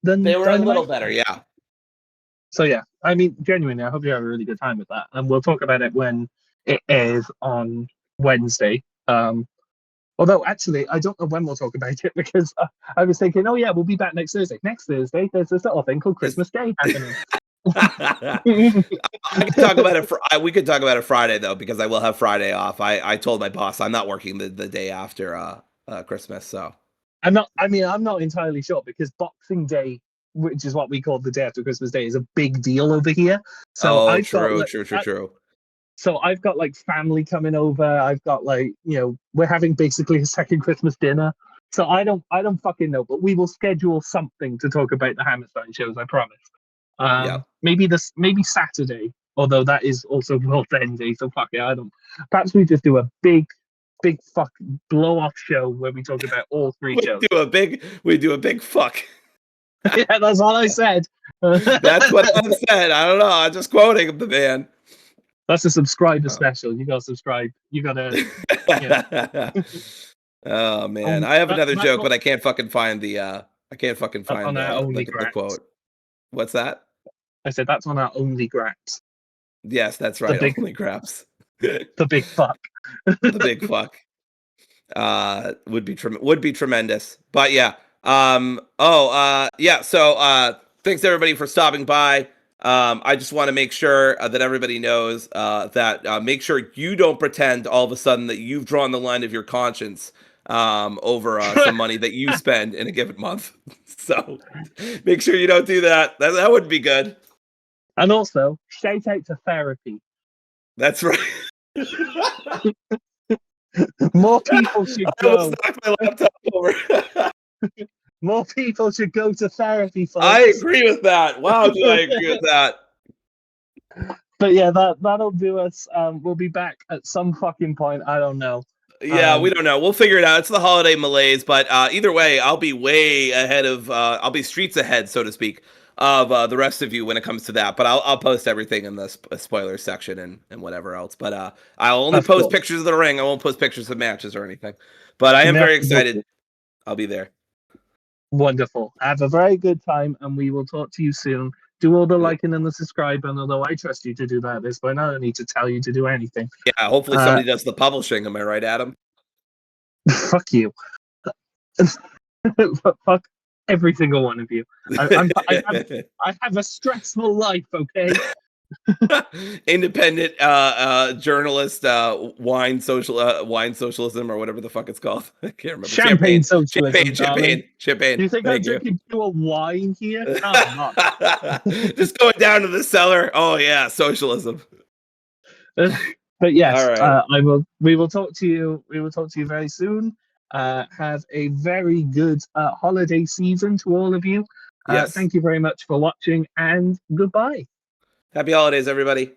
than they were Dynamite. A little better, yeah. So yeah, I mean, genuinely, I hope you have a really good time with that, and we'll talk about it when it airs on Wednesday. Although, actually, I don't know when we'll talk about it because I was thinking, oh yeah, we'll be back next Thursday. Next Thursday, there's this little thing called Christmas Day happening. I can talk about it. We could talk about it Friday though, because I will have Friday off. I told my boss I'm not working the day after Christmas. So I'm not entirely sure because Boxing Day, which is what we call the day after Christmas Day, is a big deal over here. So true. So I've got like family coming over. I've got like, we're having basically a second Christmas dinner. So I don't fucking know, but we will schedule something to talk about the Hammerstein shows, I promise. Maybe Saturday, although that is also World End Day, so fuck it, perhaps we just do a big fuck blow off show where we talk about all three shows. We do a big fuck. Yeah, that's all I said. That's what I said. I don't know. I'm just quoting the man. That's a subscriber special. You gotta subscribe. You gotta. Oh man, I have another joke, but I can't fucking find the. I can't fucking find the quote. What's that? I said that's on our only graps. Yes, that's right. Only graps. The big fuck. The big fuck. Would be tremendous. But yeah. So thanks everybody for stopping by. I just want to make sure that everybody knows that make sure you don't pretend all of a sudden that you've drawn the line of your conscience over some money that you spend in a given month. So make sure you don't do that. That wouldn't be good. And also, shout out to therapy. That's right. More people should go. I almost knocked my laptop over. More people should go to therapy, folks. I agree with that. Wow, do I agree with that? But yeah, that'll do us. We'll be back at some fucking point. I don't know. Yeah, we don't know. We'll figure it out. It's the holiday malaise, but either way, I'll be way ahead of. I'll be streets ahead, so to speak, of the rest of you when it comes to that. But I'll post everything in the spoiler section and whatever else. But I'll only Of post course. pictures of the ring. I won't post pictures of matches or anything. But I am very excited. I'll be there. Wonderful. Have a very good time, and we will talk to you soon. Do all the liking and the subscribing, although I trust you to do that at this point. I don't need to tell you to do anything. Yeah, hopefully somebody does the publishing. Am I right, Adam? Fuck you. Fuck every single one of you. I have a stressful life, okay? Independent journalist, wine socialism, or whatever the fuck it's called. I can't remember. Champagne socialism. Champagne. Do you think I'm drinking pure wine here? No, I'm not. Just going down to the cellar. Oh yeah, socialism. But yes, all right. We will talk to you. We will talk to you very soon. Have a very good holiday season to all of you. Yes. Thank you very much for watching, and goodbye. Happy holidays, everybody.